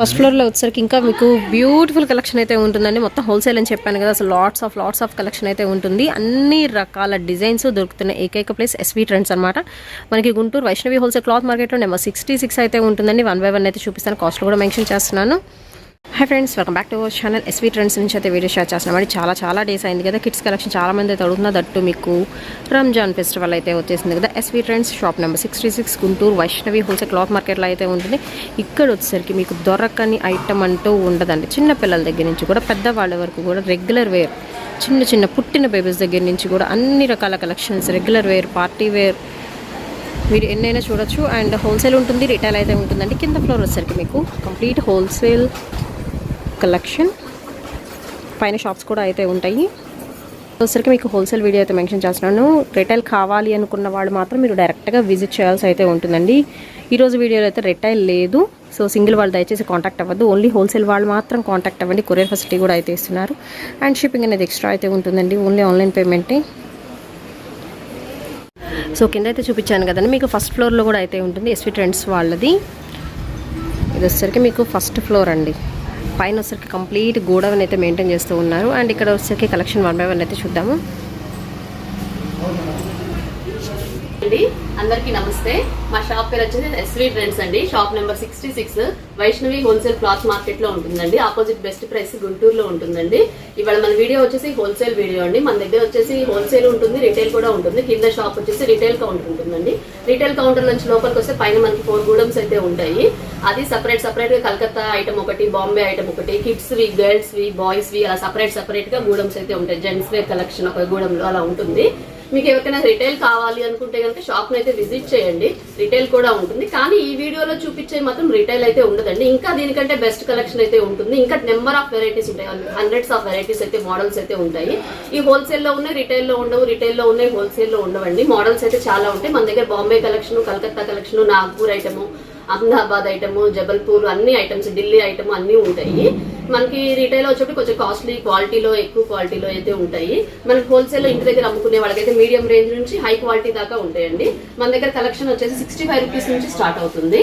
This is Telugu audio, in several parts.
ఫస్ట్ ఫ్లోర్లో వచ్చేసరికి ఇంకా మీకు బ్యూటిఫుల్ కలెక్షన్ అయితే ఉంటుందండి. మొత్తం హోల్సేల్ అని చెప్పాను కదా, అసలు లాట్స్ ఆఫ్ కలెక్షన్ అయితే ఉంటుంది. అన్ని రకాల డిజైన్స్ దొరుకుతున్న ఏకైక ప్లేస్ ఎస్వీ ట్రెండ్స్ అనమాట. మనకి గుంటూరు వైష్ణవి హోల్సేల్ క్లాత్ మార్కెట్లో నెంబర్ 66 అయితే ఉంటుందండి. 1 by 1 అయితే చూపిస్తాను, కాస్ట్ కూడా మెన్షన్ చేస్తున్నాను. Hi friends, welcome back to our channel. SV trends నుంచి అయితే వీడియో షేర్ చేస్తున్నాం. చాలా డేస్ అయింది కదా కిడ్స్ కలెక్షన్, చాలా మంది అయితే అడుగుతున్నారు. దట్టు మీకు రంజాన్ ఫెస్టివల్ అయితే వచ్చేసింది కదా. SV trends shop number 66 Guntur Vaishnavi wholesale cloth మార్కెట్లో అయితే ఉంటుంది. ఇక్కడ వచ్చేసరికి మీకు దొరకని ఐటమ్ అంటూ ఉండదండి. చిన్న పిల్లల దగ్గర నుంచి కూడా పెద్దవాళ్ళ వరకు కూడా రెగ్యులర్ వేర్, చిన్న పుట్టిన బేబీస్ దగ్గర నుంచి కూడా అన్ని రకాల collections, regular wear, party wear మీరు ఎన్నైనా చూడొచ్చు. అండ్ హోల్సేల్ ఉంటుంది, రిటైల్ అయితే ఉంటుందండి. కింద ఫ్లోర్ వచ్చేసరికి మీకు కంప్లీట్ హోల్సేల్ కలెక్షన్, పైన షాప్స్ కూడా అయితే ఉంటాయి. వచ్చేసరికి మీకు హోల్సేల్ వీడియో అయితే మెన్షన్ చేస్తున్నాను. రిటైల్ కావాలి అనుకున్న వాళ్ళు మాత్రం మీరు డైరెక్ట్గా విజిట్ చేయాల్సి అయితే ఉంటుందండి. ఈరోజు వీడియోలో అయితే రిటైల్ లేదు, సో సింగిల్ వాళ్ళు దయచేసి కాంటాక్ట్ అవ్వద్దు. ఓన్లీ హోల్సేల్ వాళ్ళు మాత్రం కాంటాక్ట్ అవ్వండి. కొరియర్ ఫెసిలిటీ కూడా అయితే ఇస్తున్నారు. అండ్ షిప్పింగ్ అనేది ఎక్స్ట్రా అయితే ఉంటుందండి, ఓన్లీ ఆన్లైన్ పేమెంటే. సో కింద అయితే చూపించాను కదండి, మీకు ఫస్ట్ ఫ్లోర్లో కూడా అయితే ఉంటుంది ఎస్వీ ట్రెండ్స్ వాళ్ళది. ఇది వచ్చేసరికి మీకు ఫస్ట్ ఫ్లోర్ అండి. పైన వచ్చేసరికి కంప్లీట్ గోడౌన్ అయితే మెయింటైన్ చేస్తూ ఉన్నారు. అండ్ ఇక్కడ వచ్చేసరికి కలెక్షన్ 1 by 1 అయితే చూద్దాము. అందరికీ నమస్తే. మా షాప్ పేరు వచ్చేసి ఎస్వీ ట్రెండ్స్ అండి. Shop number 66 Vaishnavi wholesale cloth market లో ఉంటుందండి. ఆపోజిట్ బెస్ట్ ప్రైస్ గుంటూరులో ఉంటుందండి. ఇవాళ మన వీడియో వచ్చేసి హోల్సేల్ వీడియో అండి. మన దగ్గర వచ్చేసి హోల్సేల్ ఉంటుంది, రిటైల్ కూడా ఉంటుంది. కింద షాప్ వచ్చేసి రిటైల్ కౌంటర్ ఉంటుందండి. రిటైల్ కౌంటర్ నుంచి లోపలికి వస్తే పైన మనకి 4 గూడమ్స్ అయితే ఉంటాయి. అది సపరేట్ గా కలకత్తా ఐటమ్ ఒకటి, బాంబే ఐటమ్ ఒకటి, కిడ్స్ వి, గర్ల్స్ వి, బాయ్స్ వి, అలా సపరేట్ గా గూడమ్స్ అయితే ఉంటాయి. జెంట్స్ వేర్ కలెక్షన్ ఒక గూడంలో అలా ఉంటుంది. మీకు ఎవరికైనా రిటైల్ కావాలి అనుకుంటే కనుక షాప్ అయితే విజిట్ చేయండి, రిటైల్ కూడా ఉంటుంది. కానీ ఈ వీడియోలో చూపించే మాత్రం రిటైల్ అయితే ఉండదండి. ఇంకా దీనికంటే బెస్ట్ కలెక్షన్ అయితే ఉంటుంది. ఇంకా నెంబర్ ఆఫ్ వెరైటీస్ ఉంటాయి, హండ్రెడ్స్ ఆఫ్ వెరైటీస్ అయితే, మోడల్స్ అయితే ఉంటాయి. ఈ హోల్సేల్ లో ఉన్నాయి, రిటైల్ లో ఉండవు, రిటైల్ లో ఉన్నాయి, హోల్సేల్ లో ఉండవండి. మోడల్స్ అయితే చాలా ఉంటాయి. మన దగ్గర Bombay collection, Calcutta collection, Nagpur item, Ahmedabad item, Jabalpur అన్ని ఐటమ్స్, ఢిల్లీ ఐటమ్ అన్ని ఉంటాయి. మనకి రిటైల్ వచ్చేప్పుడు కొంచెం కాస్ట్లీ క్వాలిటీలో, ఎక్కువ క్వాలిటీలో అయితే ఉంటాయి. మనకి హోల్సేల్ లో ఇంటి దగ్గర అమ్ముకునే వాళ్ళకైతే మీడియం రేంజ్ నుంచి హై క్వాలిటీ దాకా ఉంటాయండి. మన దగ్గర కలెక్షన్ వచ్చేసి 65 రూపీస్ నుంచి స్టార్ట్ అవుతుంది.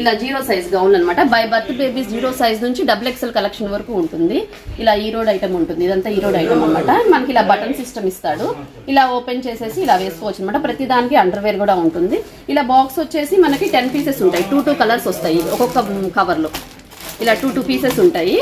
ఇలా 0 సైజ్ గౌన్ అనమాట. బై బర్త్ బేబీస్ 0 సైజ్ నుంచి XXL కలెక్షన్ వరకు ఉంటుంది. ఇలా ఈ రోడ్ ఐటమ్ ఉంటుంది, ఇదంతా ఈ రోడ్ ఐటమ్ అనమాట. మనకి ఇలా బటన్ సిస్టమ్ ఇస్తాడు, ఇలా ఓపెన్ చేసేసి ఇలా వేసుకోవచ్చు అనమాట. ప్రతి దానికి అండర్వేర్ కూడా ఉంటుంది. ఇలా బాక్స్ వచ్చేసి మనకి 10 పీసెస్ ఉంటాయి. 2 కలర్స్ వస్తాయి ఒక్కొక్క కవర్ లో. ఇలా 2 పీసెస్ ఉంటాయి.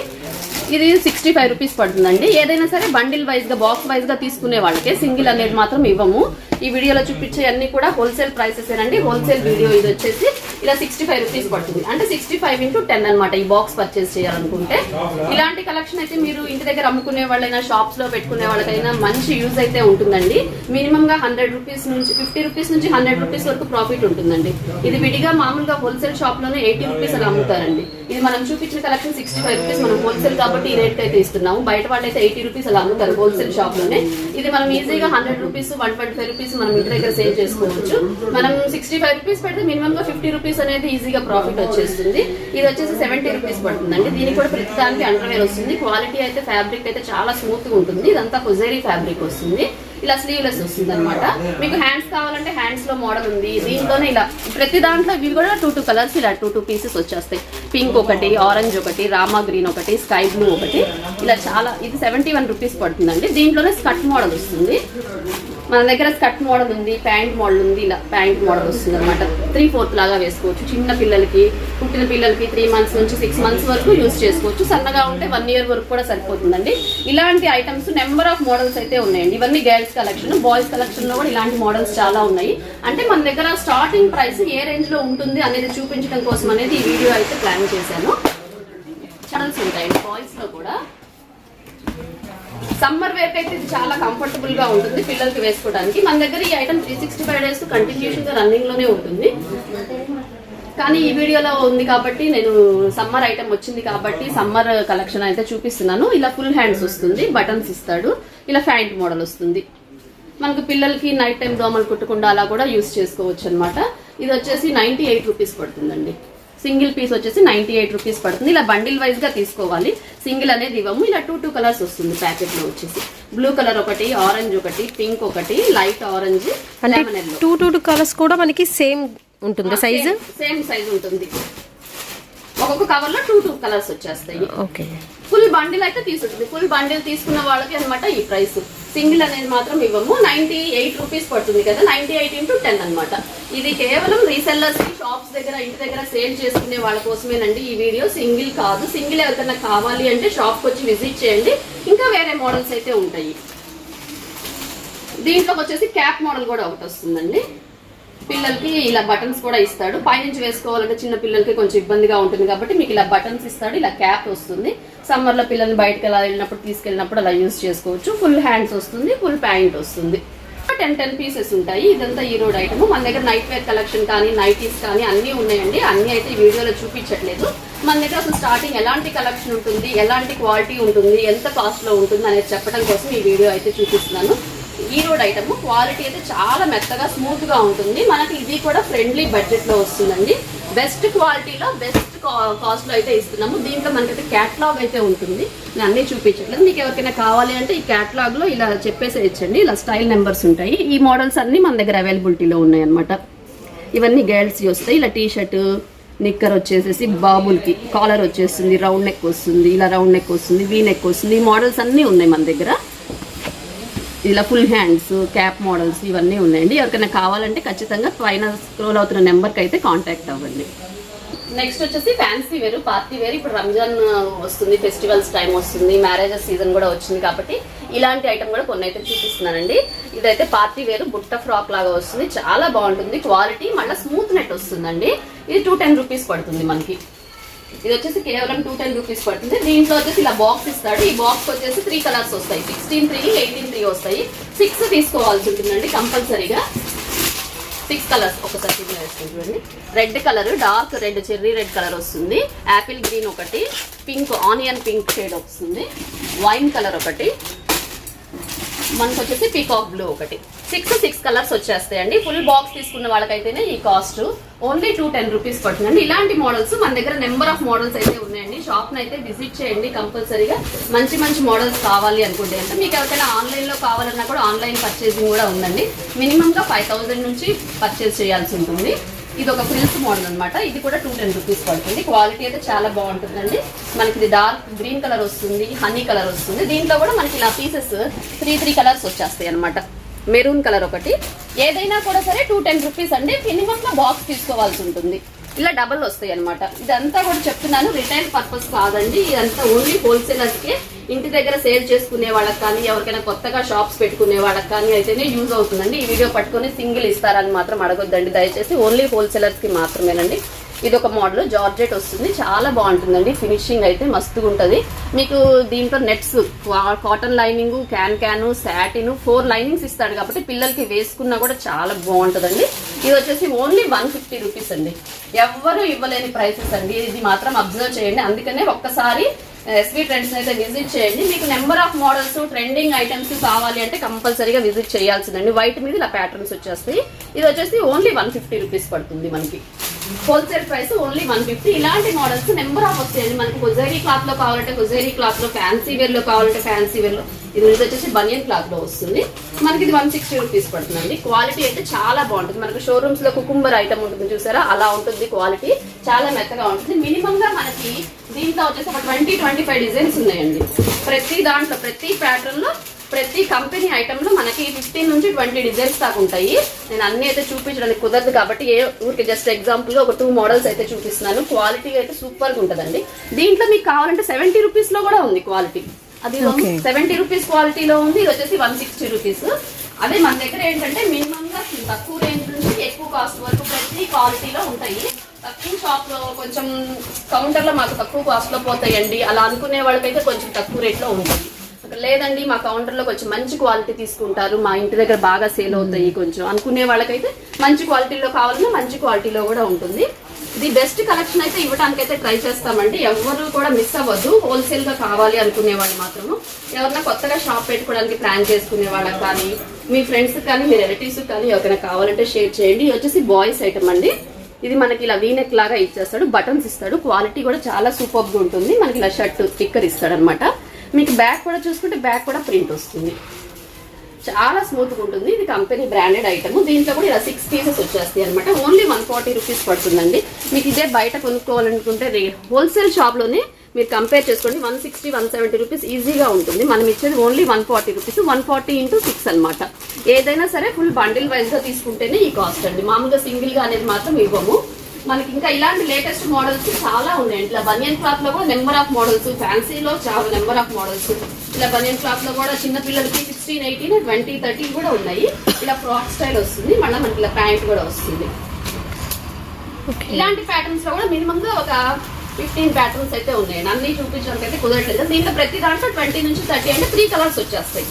ఇది 65 రూపీస్ పడుతుందండి. ఏదైనా సరే బండిల్ వైజ్ గా, బాక్స్ వైజ్ గా తీసుకునే వాళ్ళకే సింగిల్ అనేది మాత్రం ఇవ్వము. ఈ వీడియోలో చూపించే అన్ని కూడా హోల్సేల్ ప్రైసెస్ ఏనండి. హోల్సేల్ వీడియో ఇది వచ్చేసి ఇలా 65 రూపీస్ పడుతుంది. అంటే 65 into 10 అనమాట. ఈ బాక్స్ పర్చేస్ చేయాలనుకుంటే ఇలాంటి కలెక్షన్ అయితే మీరు ఇంటి దగ్గర అమ్ముకునే వాళ్ళైనా, షాప్స్ లో పెట్టుకునే వాళ్ళకైనా మంచి యూజ్ అయితే ఉంటుందండి. మినిమం గా 100 రూపీస్ నుంచి 50 రూపీస్ నుంచి 100 రూపీస్ వరకు ప్రాఫిట్ ఉంటుందండి. ఇది విడిగా మామూలుగా హోల్సేల్ షాప్ లోనే 80 రూపీస్ అని అమ్ముతారండి. ఇది మనం చూపించిన కలెక్షన్ 65 రూపీస్. మనం హోల్సేల్ కాబట్టి ఈ రేట్ అయితే ఇస్తున్నాము. బయట వాళ్ళైతే 80 రూపీస్ అలా అమ్ముతారు హోల్సేల్ షాప్ లోనే. ఇది మనం ఈజీగా 100 రూపీస్, 125 రూపీస్ మనం ఇంటి దగ్గర సేల్ చేసుకోవచ్చు. మనం 65 రూపీస్ పెడితే మినిమం గా 50 రూపీస్ అనేది ఈజీగా ప్రాఫిట్ వచ్చేస్తుంది. ఇది వచ్చేసి 70 రూపీస్ పడుతుందండి. దీనికి కూడా ప్రతిదానికి అండర్వేర్ వస్తుంది. క్వాలిటీ అయితే ఫ్యాబ్రిక్ అయితే చాలా స్మూత్ గా ఉంటుంది. ఇదంతా హుజేరీ ఫ్యాబ్రిక్ వస్తుంది. ఇలా స్లీవ్లెస్ వస్తుంది అనమాట. మీకు హ్యాండ్స్ కావాలంటే హ్యాండ్స్ లో మోడల్ ఉంది. దీంట్లోనే ఇలా ప్రతి దాంట్లో ఇవి కూడా 2 కలర్స్, ఇలా 2 పీసెస్ వచ్చేస్తాయి. పింక్ ఒకటి, ఆరెంజ్ ఒకటి, రామా గ్రీన్ ఒకటి, స్కై బ్లూ ఒకటి, ఇలా చాలా. ఇది 71 రూపీస్ పడుతుందండి. దీంట్లోనే స్కర్ట్ మోడల్ వస్తుంది. మన దగ్గర స్కర్ట్ మోడల్ ఉంది, ప్యాంట్ మోడల్ ఉంది. ఇలా ప్యాంట్ మోడల్ వస్తుంది అనమాట. 3/4 లాగా వేసుకోవచ్చు. చిన్న పిల్లలకి, పుట్టిన పిల్లలకి 3 months నుంచి 6 months వరకు యూజ్ చేసుకోవచ్చు. సన్నగా ఉంటే 1 year వరకు కూడా సరిపోతుందండి. ఇలాంటి ఐటమ్స్ నెంబర్ ఆఫ్ మోడల్స్ అయితే ఉన్నాయండి. ఇవన్నీ గర్ల్స్ కలెక్షన్. బాయ్స్ కలెక్షన్ లో కూడా ఇలాంటి మోడల్స్ చాలా ఉన్నాయి. అంటే మన దగ్గర స్టార్టింగ్ ప్రైస్ ఏ రేంజ్ లో ఉంటుంది అనేది చూపించడం కోసం అనేది ఈ వీడియో అయితే ప్లాన్ చేశాను. మోడల్స్ ఉంటాయండి బాయ్స్ లో కూడా. సమ్మర్ వేర్ అయితే ఇది చాలా కంఫర్టబుల్ గా ఉంటుంది పిల్లలకి వేసుకోవడానికి. మన దగ్గర ఈ ఐటమ్ 365 days కంటిన్యూషన్ గా రన్నింగ్ లోనే ఉంటుంది. కానీ ఈ వీడియోలో ఉంది కాబట్టి నేను సమ్మర్ ఐటమ్ వచ్చింది కాబట్టి సమ్మర్ కలెక్షన్ అయితే చూపిస్తున్నాను. ఇలా ఫుల్ హ్యాండ్స్ వస్తుంది, బటన్స్ ఇస్తాడు. ఇలా ప్యాంట్ మోడల్ వస్తుంది. మనకు పిల్లలకి నైట్ టైం దోమలు కుట్టకుండా అలా కూడా యూజ్ చేసుకోవచ్చు అనమాట. ఇది వచ్చేసి 98 రూపీస్ పడుతుందండి. సింగిల్ పీస్ వచ్చేసి 98 రూపీస్ పడుతుంది. ఇలా బండిల్ వైజ్ గా తీసుకోవాలి, సింగిల్ అనేది ఇవ్వము. ఇలా 2 కలర్స్ వస్తుంది ప్యాకెట్ లో వచ్చేసి. బ్లూ కలర్ ఒకటి, ఆరెంజ్ ఒకటి, పింక్ ఒకటి, light orange, lemon yellow. 2 colours కూడా మనకి సేమ్ ఉంటుంది సైజ్, సేమ్ సైజ్ ఉంటుంది. ఒక్కొక్క కవర్ లో 2 కలర్స్ వచ్చేస్తాయి. ఓకే. ఫుల్ బండిల్ అయితే తీసుకుంటుంది. ఫుల్ బండిల్ తీసుకున్న వాళ్ళకి అనమాట ఈ ప్రైస్. సింగిల్ అనేది మాత్రం ఇవ్వము. 98 రూపీస్ పడుతుంది కదా, 98 × 10 అనమాట. ఇది కేవలం రీసెల్లర్స్ కి, షాప్స్ దగ్గర, ఇంటి దగ్గర సేల్ చేసుకునే వాళ్ళ కోసమేనండి ఈ వీడియో. సింగిల్ కాదు. సింగిల్ ఎవరికైనా కావాలి అంటే షాప్ కి వచ్చి విజిట్ చేయండి. ఇంకా వేరే మోడల్స్ అయితే ఉంటాయి. దీంట్లోకి వచ్చేసి క్యాప్ మోడల్ కూడా ఒకటి వస్తుందండి. పిల్లలకి ఇలా బటన్స్ కూడా ఇస్తాడు. పైనుంచి వేసుకోవాలంటే చిన్న పిల్లలకి కొంచెం ఇబ్బందిగా ఉంటుంది కాబట్టి మీకు ఇలా బటన్స్ ఇస్తాడు. ఇలా క్యాప్ వస్తుంది. సమ్మర్ లో పిల్లల్ని బయటకు ఎలా వెళ్ళినప్పుడు తీసుకెళ్ళినప్పుడు అలా యూజ్ చేసుకోవచ్చు. ఫుల్ హ్యాండ్స్ వస్తుంది, ఫుల్ ప్యాంట్ వస్తుంది. 10 పీసెస్ ఉంటాయి. ఇదంతా ఈ రోడ్ ఐటమ్. మన దగ్గర నైట్ వేర్ కలెక్షన్ కానీ, నైటీస్ కానీ అన్ని ఉన్నాయండి. అన్ని అయితే ఈ వీడియోలో చూపించట్లేదు. మన దగ్గర అసలు స్టార్టింగ్ ఎలాంటి కలెక్షన్ ఉంటుంది, ఎలాంటి క్వాలిటీ ఉంటుంది, ఎంత కాస్ట్ లో ఉంటుంది అనేది చెప్పడం కోసం ఈ వీడియో అయితే చూపిస్తున్నాను. ఈ రోడ్ ఐటమ్ క్వాలిటీ అయితే చాలా మెత్తగా స్మూత్ గా ఉంటుంది. మనకి ఇది కూడా ఫ్రెండ్లీ బడ్జెట్ లో వస్తుందండి. బెస్ట్ క్వాలిటీలో బెస్ట్ కాస్ట్ లో అయితే ఇస్తున్నాము. దీంట్లో మనకైతే క్యాటలాగ్ అయితే ఉంటుంది. నేను అన్ని చూపించట్లేదు. మీకు ఎవరికైనా కావాలి అంటే ఈ క్యాటలాగ్ లో ఇలా చెప్పేసేయచ్చండి. ఇలా స్టైల్ నెంబర్స్ ఉంటాయి. ఈ మోడల్స్ అన్ని మన దగ్గర అవైలబిలిటీలో ఉన్నాయి అనమాట. ఇవన్నీ గర్ల్స్ వస్తాయి. ఇలా టీ షర్ట్, నిక్కర్ వచ్చేసేసి బాబులకి కాలర్ వచ్చేస్తుంది, రౌండ్ నెక్ వస్తుంది, ఇలా రౌండ్ నెక్ వస్తుంది, వీ నెక్ వస్తుంది. ఈ మోడల్స్ అన్ని ఉన్నాయి మన దగ్గర. ఇలా ఫుల్ హ్యాండ్స్, క్యాప్ మోడల్స్ ఇవన్నీ ఉన్నాయండి. ఎవరికైనా కావాలంటే ఖచ్చితంగా పైన స్క్రోల్ అవుతున్న నెంబర్కి అయితే కాంటాక్ట్ అవ్వండి. నెక్స్ట్ వచ్చేసి ఫ్యాన్సీ వేరు, పార్టీ వేర్. ఇప్పుడు రంజాన్ వస్తుంది, ఫెస్టివల్స్ టైం వస్తుంది, మ్యారేజెస్ సీజన్ కూడా వచ్చింది కాబట్టి ఇలాంటి ఐటమ్ కూడా కొన్ని అయితే చూపిస్తున్నానండి. ఇదైతే పార్టీ వేరు బుట్ట ఫ్రాక్ లాగా వస్తుంది. చాలా బాగుంటుంది క్వాలిటీ. మళ్ళీ స్మూత్ నెట్ వస్తుందండి. ఇది 210 రూపీస్ పడుతుంది మనకి. ఇది వచ్చేసి కేవలం 210 రూపీస్ పడుతుంది. దీంట్లో వచ్చేసి ఇలా బాక్స్ ఇస్తాడు. ఈ బాక్స్ వచ్చేసి 3 కలర్స్ వస్తాయి. 16, 3, 18, 3 వస్తాయి. 6 తీసుకోవాల్సి ఉంటుందండి కంపల్సరీగా. 6 కలర్స్ ఒకసారి చూడండి. Red colour, dark red, cherry red colour వస్తుంది. యాపిల్ గ్రీన్ ఒకటి, పింక్ ఆనియన్ పింక్ షేడ్ వస్తుంది, వైన్ కలర్ ఒకటి, మనకు వచ్చేసి పీకాక్ బ్లూ ఒకటి. 6 కలర్స్ వచ్చేస్తాయండి. ఫుల్ బాక్స్ తీసుకున్న వాళ్ళకైతేనే ఈ కాస్ట్ ఓన్లీ 210 రూపీస్ పడుతుందండి. ఇలాంటి మోడల్స్ మన దగ్గర నెంబర్ ఆఫ్ మోడల్స్ అయితే ఉన్నాయండి. షాప్ అయితే విజిట్ చేయండి కంపల్సరీగా. మంచి మంచి మోడల్స్ కావాలి అనుకుంటే అంటే మీకు ఎవరికైనా ఆన్లైన్ లో కావాలన్నా కూడా ఆన్లైన్ పర్చేసింగ్ కూడా ఉందండి. మినిమం గా 5000 నుంచి పర్చేస్ చేయాల్సి ఉంటుంది. ఇది ఒక ఫ్రిల్స్ మోడల్ అనమాట. ఇది కూడా 210 రూపీస్ పడుతుంది. క్వాలిటీ అయితే చాలా బాగుంటుందండి. మనకి ఇది డార్క్ గ్రీన్ కలర్ వస్తుంది, హనీ కలర్ వస్తుంది. దీంట్లో కూడా మనకి ఇలా పీసెస్ 3 కలర్స్ వచ్చేస్తాయి అనమాట. మెరూన్ కలర్ ఒకటి. ఏదైనా కూడా సరే 210 రూపీస్ అండి. మినిమం గా బాక్స్ తీసుకోవాల్సి ఉంటుంది. ఇలా డబల్ వస్తాయి అనమాట. ఇదంతా కూడా చెప్తున్నాను రిటైల్ పర్పస్ కాదండి. ఇదంతా ఓన్లీ హోల్సేలర్స్ కి, ఇంటి దగ్గర సేల్ చేసుకునే వాళ్ళకి కానీ, ఎవరికైనా కొత్తగా షాప్స్ పెట్టుకునే వాళ్ళకి కానీ అయితేనే యూజ్ అవుతుందండి. ఈ వీడియో పట్టుకుని సింగిల్ ఇస్తారని మాత్రం అడగొద్దండి దయచేసి. ఓన్లీ హోల్సేలర్స్ కి మాత్రమేనండి. ఇది ఒక మోడల్ జార్జెట్ వస్తుంది. చాలా బాగుంటుందండి. ఫినిషింగ్ అయితే మస్తుగా ఉంటుంది. మీకు దీంట్లో nets, cotton lining, can, satin 4 linings ఇస్తాడు కాబట్టి పిల్లలకి వేసుకున్నా కూడా చాలా బాగుంటుందండి. ఇది వచ్చేసి ఓన్లీ 150 రూపీస్ అండి. ఎవ్వరూ ఇవ్వలేని ప్రైసెస్ అండి. ఇది మాత్రం అబ్జర్వ్ చేయండి. అందుకనే ఒక్కసారి ఎస్వి ట్రెండ్స్ అయితే విజిట్ చేయండి. మీకు number of models, trending items కావాలి అంటే కంపల్సరీగా విజిట్ చేయాల్సిందండి. వైట్ మీద ఇలా ప్యాటర్న్స్ వచ్చేస్తాయి. ఇది వచ్చేసి ఓన్లీ 150 రూపీస్ పడుతుంది మనకి. Wholesale price only 150. ఇలాంటి మోడల్స్ నెంబర్ ఆఫ్ వస్తాయండి. మనకి హుజైరీ క్లాత్ లో కావాలంటే హుజైరీ క్లాత్ లో, ఫ్యాన్సీ వేర్ లో కావాలంటే ఫ్యాన్సీ వేర్ లో. ఇది వచ్చేసి బనియన్ క్లాత్ లో వస్తుంది. మనకి ఇది 160 రూపీస్ పడుతుందండి. క్వాలిటీ అయితే చాలా బాగుంటుంది. మనకి షోరూమ్స్ లో కుకుంబర్ ఐటమ్ ఉంటుంది చూసారా, అలా ఉంటుంది. క్వాలిటీ చాలా మెత్తగా ఉంటుంది. మినిమం గా మనకి దీంట్లో వచ్చేసి ఒక 20-25 డిజైన్స్ ఉన్నాయండి. ప్రతి దాంట్లో, ప్రతి ప్యాటర్న్ లో, ప్రతి కంపెనీ ఐటమ్ లో మనకి 15 నుంచి 20 డిజైన్స్ దాకా ఉంటాయి. నేను అన్ని అయితే చూపించడానికి కుదరదు కాబట్టి ఊరికి జస్ట్ ఎగ్జాంపుల్ ఒక 2 మోడల్స్ అయితే చూపిస్తున్నాను. క్వాలిటీ అయితే సూపర్ గా ఉంటుందండి. దీంట్లో మీకు కావాలంటే 70 రూపీస్ లో కూడా ఉంది క్వాలిటీ. అది 70 రూపీస్ క్వాలిటీలో ఉంది. ఇది వచ్చేసి 160 రూపీస్. అదే మన దగ్గర ఏంటంటే మినిమం గా తక్కువ రేంజ్ నుంచి ఎక్కువ కాస్ట్ వరకు ప్రతి క్వాలిటీలో ఉంటాయి. తక్కువ షాప్ లో కొంచెం కౌంటర్ లో మాకు తక్కువ కాస్ట్ లో పోతాయండి అలా అనుకునే వాళ్ళకైతే కొంచెం తక్కువ రేట్ లో ఉంటుంది. లేదండి మా కౌంటర్ లో కొంచెం మంచి క్వాలిటీ తీసుకుంటారు, మా ఇంటి దగ్గర బాగా సేల్ అవుతాయి కొంచెం అనుకునే వాళ్ళకైతే మంచి క్వాలిటీలో కావాలన్నా మంచి క్వాలిటీలో కూడా ఉంటుంది. ఇది బెస్ట్ కలెక్షన్ అయితే ఇవ్వడానికి అయితే ట్రై చేస్తామండి. ఎవరు కూడా మిస్ అవ్వద్దు. హోల్సేల్ గా కావాలి అనుకునే వాళ్ళు మాత్రము, ఎవరైనా కొత్తగా షాప్ పెట్టుకోవడానికి ప్లాన్ చేసుకునే వాళ్ళకి కానీ, మీ ఫ్రెండ్స్ కానీ, మీ రిలేటివ్స్ కానీ ఎవరైనా కావాలంటే షేర్ చేయండి. ఇది వచ్చేసి బాయ్స్ ఐటమ్ అండి. ఇది మనకి ఇలా వీనెక్ లాగా ఇచ్చేస్తాడు, బటన్స్ ఇస్తాడు. క్వాలిటీ కూడా చాలా సూపర్ గా ఉంటుంది. మనకి ఇలా షర్ట్ స్టిక్కర్ ఇస్తాడు అనమాట. మీకు బ్యాక్ కూడా చూసుకుంటే బ్యాక్ కూడా ప్రింట్ వస్తుంది. చాలా స్మూత్ గా ఉంటుంది. ఇది కంపెనీ బ్రాండెడ్ ఐటమ్. దీంట్లో కూడా ఇలా 6 పీసెస్ వచ్చేస్తాయి అనమాట. ఓన్లీ 140 రూపీస్ పడుతుందండి. మీకు ఇదే బయట కొనుక్కోవాలనుకుంటే హోల్సేల్ షాప్ లోనే మీరు కంపేర్ చేసుకోండి 160 170 రూపీస్ ఈజీగా ఉంటుంది. మనం ఇచ్చేది ఓన్లీ 140 రూపీస్. 140 × 6 అనమాట. ఏదైనా సరే ఫుల్ బండిల్ వైజ్ గా తీసుకుంటేనే ఈ కాస్ట్ అండి. మామూలుగా సింగిల్ గా అనేది మాత్రం ఇవ్వము. మనకి ఇంకా ఇలాంటి లేటెస్ట్ మోడల్స్ చాలా ఉన్నాయి. ఇట్లా బనియన్ క్లాత్ లో కూడా నెంబర్ ఆఫ్ మోడల్స్, ఫ్యాన్సీలో చాలా నెంబర్ ఆఫ్ మోడల్స్. ఇలా బనియన్ క్లాత్ లో కూడా చిన్న పిల్లలకి 16, 18, 20, 30 కూడా ఉన్నాయి. ఇలా ఫ్రాక్ స్టైల్ వస్తుంది. మళ్ళీ మనకి ఇలా ప్యాంట్ కూడా వస్తుంది. ఇలాంటి ప్యాటర్న్స్ లో కూడా మినిమం గా ఒక 15 ప్యాటర్న్స్ అయితే ఉన్నాయి. అన్ని చూపించడానికి అయితే కుదరట్లేదు. దీంట్లో ప్రతి దాంట్లో 20 నుంచి 30 అంటే 3 కలర్స్ వచ్చేస్తాయి.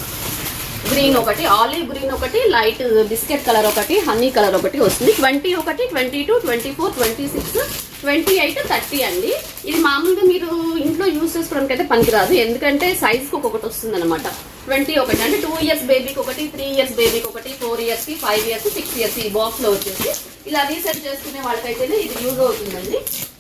గ్రీన్ ఒకటి, ఆలివ్ గ్రీన్ ఒకటి, లైట్ బిస్కెట్ కలర్ ఒకటి, హనీ కలర్ ఒకటి వస్తుంది. 20 ఒకటి, 22, 24, 26, 28, 30 అండి. ఇది మామూలుగా మీరు ఇంట్లో యూజ్ చేసుకోవడానికి అయితే పనికిరాదు. ఎందుకంటే సైజ్ కి ఒక్కొక్కటి వస్తుంది అనమాట. 21 అంటే 2 ఇయర్స్ బేబీకి ఒకటి, 3 ఇయర్స్ బేబీకి ఒకటి, 4 ఇయర్స్ కి, 5 ఇయర్స్, 6 ఇయర్స్ ఈ బాక్స్ లో వచ్చేసి ఇలా రీసెర్చ్ చేసుకునే వాళ్ళకైతేనే ఇది యూజ్ అవుతుందండి.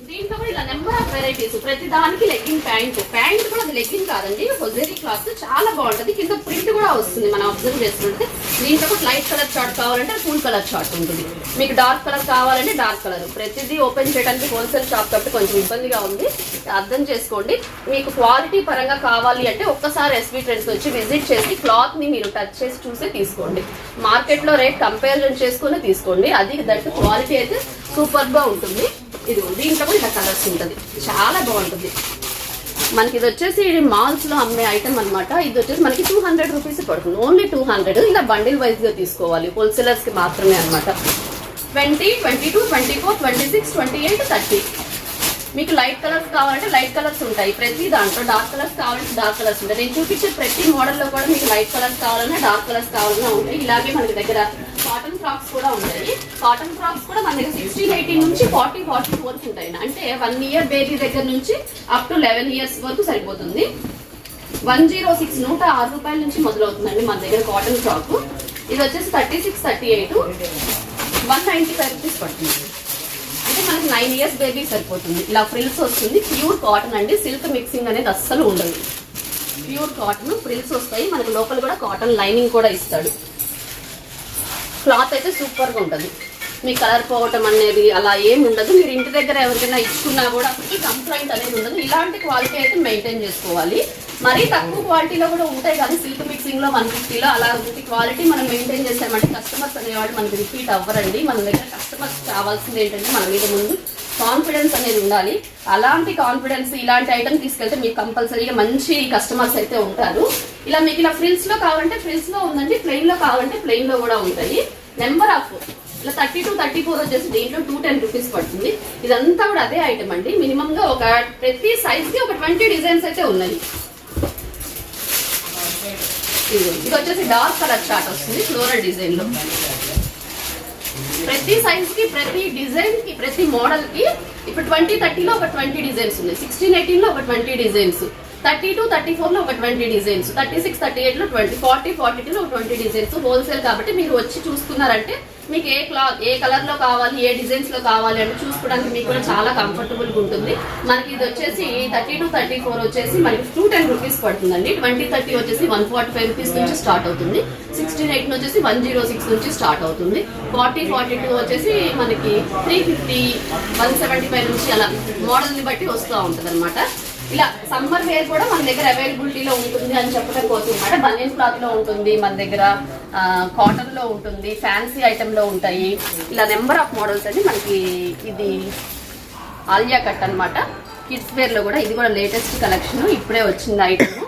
దీంట్లో కూడా ఇలా నెంబర్ ఆఫ్ వెరైటీస్. ప్రతి దానికి లెగ్గింగ్ ప్యాంట్ కూడా అది లెగ్గింగ్ కాదండి, హొజరీ క్లాత్ చాలా బాగుంటది. కింద ప్రింట్ కూడా వస్తుంది మనం అబ్జర్వ్ చేసుకుంటే. దీంట్లో కూడా లైట్ కలర్ చార్ట్ కావాలంటే ఫుల్ కలర్ చార్ట్ ఉంటుంది. మీకు డార్క్ కలర్ కావాలంటే డార్క్ కలర్. ప్రతిదీ ఓపెన్ చేయడానికి హోల్సేల్ షాప్ కాబట్టి కొంచెం ఇబ్బందిగా ఉంది, అర్థం చేసుకోండి. మీకు క్వాలిటీ పరంగా కావాలి అంటే ఒక్కసారి ఎస్వి ట్రెండ్స్ వచ్చి విజిట్ చేసి క్లాత్ ని మీరు టచ్ చేసి చూసి తీసుకోండి. మార్కెట్ లో రేట్ కంపారిజన్ చేసుకుని తీసుకోండి. అది దట్ క్వాలిటీ అయితే సూపర్ గా ఉంటుంది. ఇది దీంట్లో కూడా ఇలా కలర్స్ ఉంటుంది, చాలా బాగుంటుంది. మనకి ఇది వచ్చేసి మాల్స్ లో అమ్మే ఐటమ్ అనమాట. ఇది వచ్చేసి మనకి 200 రూపీస్ పడుతుంది. ఓన్లీ 200. ఇలా బండిల్ వైజ్ గా తీసుకోవాలి, హోల్సేలర్స్ కి మాత్రమే అనమాట. 20, 22, 24, 26, 28, 30. మీకు లైట్ కలర్స్ కావాలంటే లైట్ కలర్స్ ఉంటాయి ప్రతి దాంట్లో. డార్క్ కలర్స్ కావాలంటే డార్క్ కలర్స్ ఉంటాయి. నేను చూపించే ప్రతి మోడల్ లో కూడా మీకు లైట్ కలర్స్ కావాలన్నా డార్క్ కలర్స్ కావాలన్నా ఉంటాయి. ఇలాగే మనకి దగ్గర కాటన్ ఫ్రాక్స్ కూడా ఉంటాయి. కాటన్ ఫ్రాక్స్ కూడా మన దగ్గర 16, 18 నుంచి 40, 42 వరకు ఉంటాయి. అంటే 1 ఇయర్ బేబీ దగ్గర నుంచి అప్ టు 11 ఇయర్స్ వరకు సరిపోతుంది. 106 106 నుంచి మొదలవుతుందండి మన దగ్గర కాటన్ ఫ్రాక్. ఇది వచ్చేసి 36, 38, 195 రూపీస్ పడుతుంది. అంటే మనకి 9 ఇయర్స్ బేబీ సరిపోతుంది. ఇలా ఫ్రిల్స్ వస్తుంది. ప్యూర్ కాటన్ అండి, సిల్క్ మిక్సింగ్ అనేది అస్సలు ఉండదు. ప్యూర్ కాటన్ ఫ్రిల్స్ వస్తాయి. మనకు లోపల కూడా కాటన్ లైనింగ్ కూడా ఇస్తాడు. క్లాత్ అయితే సూపర్ గా ఉంటుంది. మీ కలర్ పోవటం అనేది అలా ఏమి ఉండదు. మీరు ఇంటి దగ్గర ఎవరికైనా ఇచ్చుకున్నా కూడా అసలు కంప్లైంట్ అనేది ఉండదు. ఇలాంటి క్వాలిటీ అయితే మెయింటైన్ చేసుకోవాలి. మరీ తక్కువ క్వాలిటీలో కూడా ఉంటాయి కానీ సిల్క్ మిక్సింగ్ లో 150లో అలా క్వాలిటీ మనం మెయింటైన్ చేసామంటే కస్టమర్స్ అనేవాడు మనకి రిపీట్ అవ్వరండి. మన దగ్గర కస్టమర్స్ కావాల్సింది ఏంటంటే మన మీద ముందు కాన్ఫిడెన్స్ అనేది ఉండాలి. అలాంటి కాన్ఫిడెన్స్ ఇలాంటి ఐటమ్ తీసుకెళ్తే మీకు కంపల్సరీగా మంచి కస్టమర్స్ అయితే ఉంటారు. ఇలా మీకు ఇలా ఫ్రిల్స్ లో కావాలంటే ఫ్రిల్స్ లో ఉందండి, ప్లెయిన్ లో కావాలంటే ప్లెయిన్ లో కూడా ఉంటాయి. నెంబర్ ఆఫ్ ఇలా 32, 34 వచ్చేసి దీంట్లో 210 రూపీస్ పడుతుంది. ఇదంతా కూడా అదే ఐటమ్ అండి. మినిమం గా ఒక ప్రతి సైజ్ కి ఒక 20 డిజైన్స్ అయితే ఉన్నాయి. ఇది వచ్చేసి డార్క్ కలర్ చార్ట్ వస్తుంది ఫ్లోరల్ డిజైన్ లో. ప్రతి సైజ్ కి, ప్రతి డిజైన్ కి, ప్రతి మోడల్ కి ఇప్పుడు 20, 30లో ఒక 20 డిజైన్స్ ఉన్నాయి. 16, 18లో ఒక 20 డిజైన్స్, 32, 34లో ఒక 20 డిజైన్స్, 36, 38లో 20, 40, 42లో ఒక 20 డిజైన్స్. హోల్సేల్ కాబట్టి మీరు వచ్చి చూసుకున్నారంటే మీకు ఏ కలర్ లో కావాలి, ఏ డిజైన్స్ లో కావాలి అంటే చూసుకోవడానికి మీకు కూడా చాలా కంఫర్టబుల్ గా ఉంటుంది. మనకి ఇది వచ్చేసి 32, 34 వచ్చేసి మనకి 210 రూపీస్ పడుతుందండి. 20, 30 వచ్చేసి 145 రూపీస్ నుంచి స్టార్ట్ అవుతుంది. 16, 18 వచ్చేసి 106 నుంచి స్టార్ట్ అవుతుంది. 40, 42 వచ్చేసి మనకి 350, 175 నుంచి అలా మోడల్ ని బట్టి వస్తూ ఉంటది అనమాట. ఇలా సమ్మర్ వేర్ కూడా మన దగ్గర అవైలబిలిటీలో ఉంటుంది అని చెప్పడం కోసం అనమాట. బనియన్ క్లాత్ లో ఉంటుంది మన దగ్గర, కాటన్ లో ఉంటుంది, ఫ్యాన్సీ ఐటమ్ లో ఉంటాయి. ఇలా నెంబర్ ఆఫ్ మోడల్స్ అండి. మనకి ఇది ఆలియా కట్ అనమాట. కిడ్స్ వేర్ లో కూడా ఇది కూడా లేటెస్ట్ కలెక్షన్, ఇప్పుడే వచ్చింది ఐటమ్.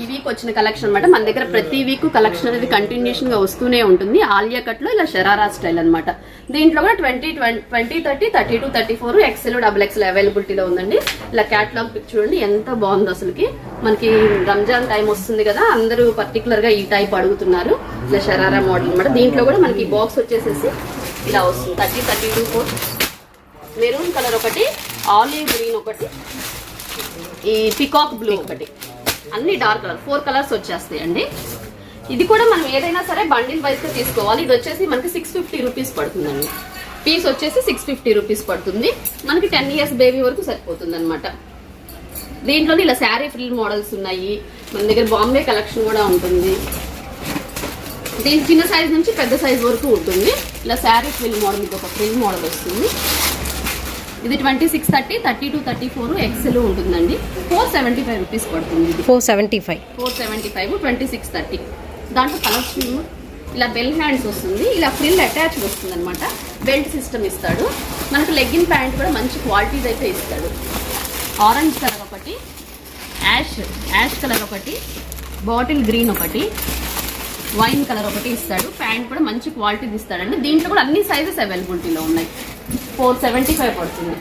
ఈ వీక్ వచ్చిన కలెక్షన్ అనమాట. మన దగ్గర ప్రతి వీక్ కలెక్షన్ అనేది కంటిన్యూషన్ గా వస్తూనే ఉంటుంది. ఆలియా కట్ లో ఇలా షరారా స్టైల్ అనమాట. దీంట్లో కూడా 20, 30, 32, 34, XL, XXL అవైలబిలిటీలో ఉందండి. ఇలా క్యాటలాగ్ పిక్ చూడండి ఎంత బాగుందో అసలుకి. మనకి రంజాన్ టైం వస్తుంది కదా, అందరూ పర్టికులర్ గా ఈ టైప్ అడుగుతున్నారు. ఇలా షరారా మోడల్ అనమాట. దీంట్లో కూడా మనకి బాక్స్ వచ్చేసేసి ఇలా వస్తుంది. 30, 32, 4 మెరూన్ కలర్ ఒకటి, ఆలివ్ గ్రీన్ ఒకటి, ఈ పికాక్ బ్లూ ఒకటి, అన్ని డార్క్ కలర్ 4 కలర్స్ వచ్చేస్తాయండి. ఇది కూడా మనం ఏదైనా సరే బండిల్ వైజ్ గా తీసుకోవాలి. ఇది వచ్చేసి మనకి 650 రూపీస్ పడుతుందండి. పీస్ వచ్చేసి 650 రూపీస్ పడుతుంది. మనకి 10 ఇయర్స్ బేబీ వరకు సరిపోతుంది అనమాట. దీంట్లో ఇలా శారీ ఫ్రిల్ మోడల్స్ ఉన్నాయి. మన దగ్గర బాంబే కలెక్షన్ కూడా ఉంటుంది. దీని చిన్న సైజ్ నుంచి పెద్ద సైజ్ వరకు ఉంటుంది. ఇలా శారీ ఫ్రిల్ మోడల్, మీకు ఒక ఫ్రిల్ మోడల్ వస్తుంది. ఇది 2630, 32, 34 ఎక్సెల్ ఉంటుందండి. 475 రూపీస్ పడుతుంది. ఇది 475, 2630. దాంట్లో కలర్స్ ఇలా బెల్ హ్యాండ్స్ వస్తుంది. ఇలా ఫ్రిల్ అటాచ్ వస్తుంది అనమాట. బెల్ట్ సిస్టమ్ ఇస్తాడు. మనకు లెగ్గిన్ ప్యాంట్ కూడా మంచి క్వాలిటీస్ అయితే ఇస్తాడు. ఆరెంజ్ కలర్ ఒకటి, యాష్ కలర్ ఒకటి, బాటిల్ గ్రీన్ ఒకటి, వైన్ కలర్ ఒకటి ఇస్తాడు. ప్యాంట్ కూడా మంచి క్వాలిటీ ఇస్తాడండి. దీంట్లో కూడా అన్ని సైజెస్ అవైలబిలిటీలో ఉన్నాయి. 475 పడుతుంది.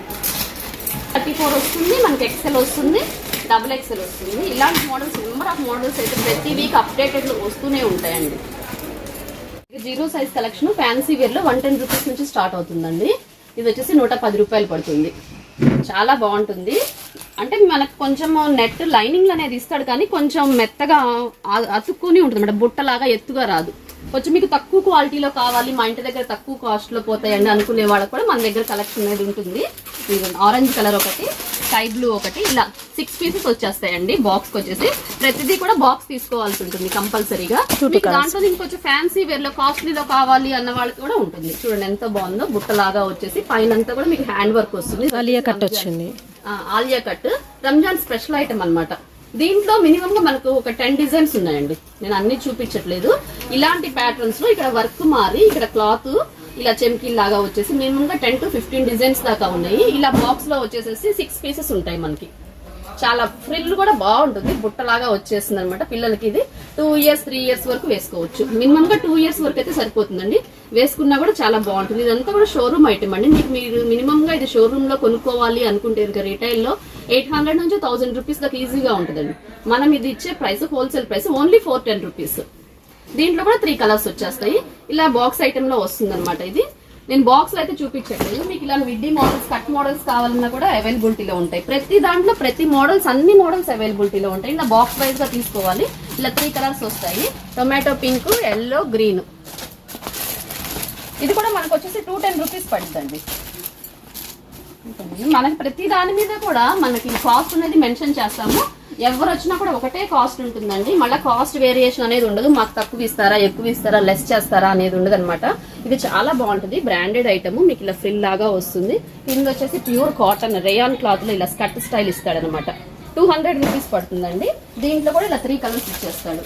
34 వస్తుంది, మనకి ఎక్సెల్ వస్తుంది, డబుల్ ఎక్సెల్ వస్తుంది. ఇలాంటి మోడల్స్, నెంబర్ ఆఫ్ మోడల్స్ అయితే ప్రతి వీక్ అప్డేటెడ్లో వస్తూనే ఉంటాయండి. జీరో సైజ్ కలెక్షన్ ఫ్యాన్సీ వేర్లో 110 రూపీస్ నుంచి స్టార్ట్ అవుతుందండి. ఇది వచ్చేసి 110 రూపాయలు పడుతుంది. చాలా బాగుంటుంది. అంటే మనకు కొంచెం నెట్ లైనింగ్ అనేది ఇస్తాడు, కానీ కొంచెం మెత్తగా అతుక్కుని ఉంటుంది అన్నమాట. బుట్టలాగా ఎత్తుగా రాదు. కొంచెం మీకు తక్కువ క్వాలిటీలో కావాలి, మా ఇంటి దగ్గర తక్కువ కాస్ట్ లో పోతాయండి అనుకునే వాళ్ళకి కూడా మన దగ్గర కలెక్షన్ అనేది ఉంటుంది. ఆరెంజ్ కలర్ ఒకటి, స్కై బ్లూ ఒకటి, ఇలా 6 పీసెస్ వచ్చేస్తాయండి. బాక్స్ వచ్చేసి ప్రతిదీ కూడా బాక్స్ తీసుకోవాల్సి ఉంటుంది కంపల్సరీగా. దాంట్లో ఇంకొంచెం ఫ్యాన్సీ వేర్ లో కాస్ట్లీలో కావాలి అన్న వాళ్ళకి కూడా ఉంటుంది. చూడండి ఎంత బాగుందో, బుట్టలాగా వచ్చేసి పైన అంతా కూడా మీకు హ్యాండ్ వర్క్ వస్తుంది. ఆలియా కట్ వచ్చింది. Alia cut Ramzan special item అన్నమాట. దీంట్లో మినిమం గా మనకు ఒక 10 డిజైన్స్ ఉన్నాయండి. నేను అన్ని చూపించట్లేదు. ఇలాంటి ప్యాటర్న్స్ లో ఇక్కడ వర్క్ మారి, ఇక్కడ క్లాత్ ఇలా చెమ్కీ లాగా వచ్చేసి మినిమం గా 10 to 15 డిజైన్స్ దాకా ఉన్నాయి. ఇలా బాక్స్ లో వచ్చేసేసి 6 పీసెస్ ఉంటాయి మనకి. చాలా ఫ్రిల్ కూడా బాగుంటుంది, బుట్టలాగా వచ్చేస్తుంది అనమాట. పిల్లలకి ఇది 2 years 3 years వరకు వేసుకోవచ్చు. మినిమం గా 2 years వరకు అయితే సరిపోతుందండి. వేసుకున్నా కూడా చాలా బాగుంటుంది. ఇదంతా కూడా షోరూమ్ ఐటమ్ అండి. మీకు మీరు మినిమం గా ఇది షోరూమ్ లో కొనుక్కోవాలి అనుకుంటే రిటైల్ లో 800 నుంచి 1000 రూపీస్ దాకా ఈజీగా ఉంటుందండి. మనం ఇది ఇచ్చే price wholesale price only 410 rupees. దీంట్లో కూడా 3 కలర్స్ వచ్చేస్తాయి. ఇలా బాక్స్ ఐటమ్ లో వస్తుంది అనమాట. ఇది నేను బాక్స్ లో అయితే చూపించట్లేదు. మీకు ఇలా విడ్డీ మోడల్స్, కట్ మోడల్స్ కావాలన్నా కూడా అవైలబిలిటీలో ఉంటాయి. ప్రతి దాంట్లో ప్రతి మోడల్స్, అన్ని మోడల్స్ అవైలబిలిటీలో ఉంటాయి. ఇలా బాక్స్ వైజ్ గా తీసుకోవాలి. ఇలా 3 కలర్స్ వస్తాయి. Tomato pink, yellow, green. ఇది కూడా మనకు వచ్చేసి 210 రూపీస్ పడుతుందండి. మనకి ప్రతి దాని మీద కూడా మనకి కాస్ట్ అనేది మెన్షన్ చేస్తాము. ఎవరు వచ్చినా కూడా ఒకటే కాస్ట్ ఉంటుందండి. మళ్ళీ కాస్ట్ వేరియేషన్ అనేది ఉండదు. మాకు తక్కువ ఇస్తారా, ఎక్కువ ఇస్తారా, లెస్ చేస్తారా అనేది ఉండదు అనమాట. ఇది చాలా బాగుంటుంది. Branded item. మీకు ఇలా ఫ్రిల్ లాగా వస్తుంది. కింద వచ్చేసి ప్యూర్ కాటన్ రేయాన్ క్లాత్ లో ఇలా స్కర్ట్ స్టైల్ ఇస్తాడనమాట. 200 రూపీస్ పడుతుందండి. దీంట్లో కూడా ఇలా 3 కలర్స్ ఇచ్చేస్తాడు.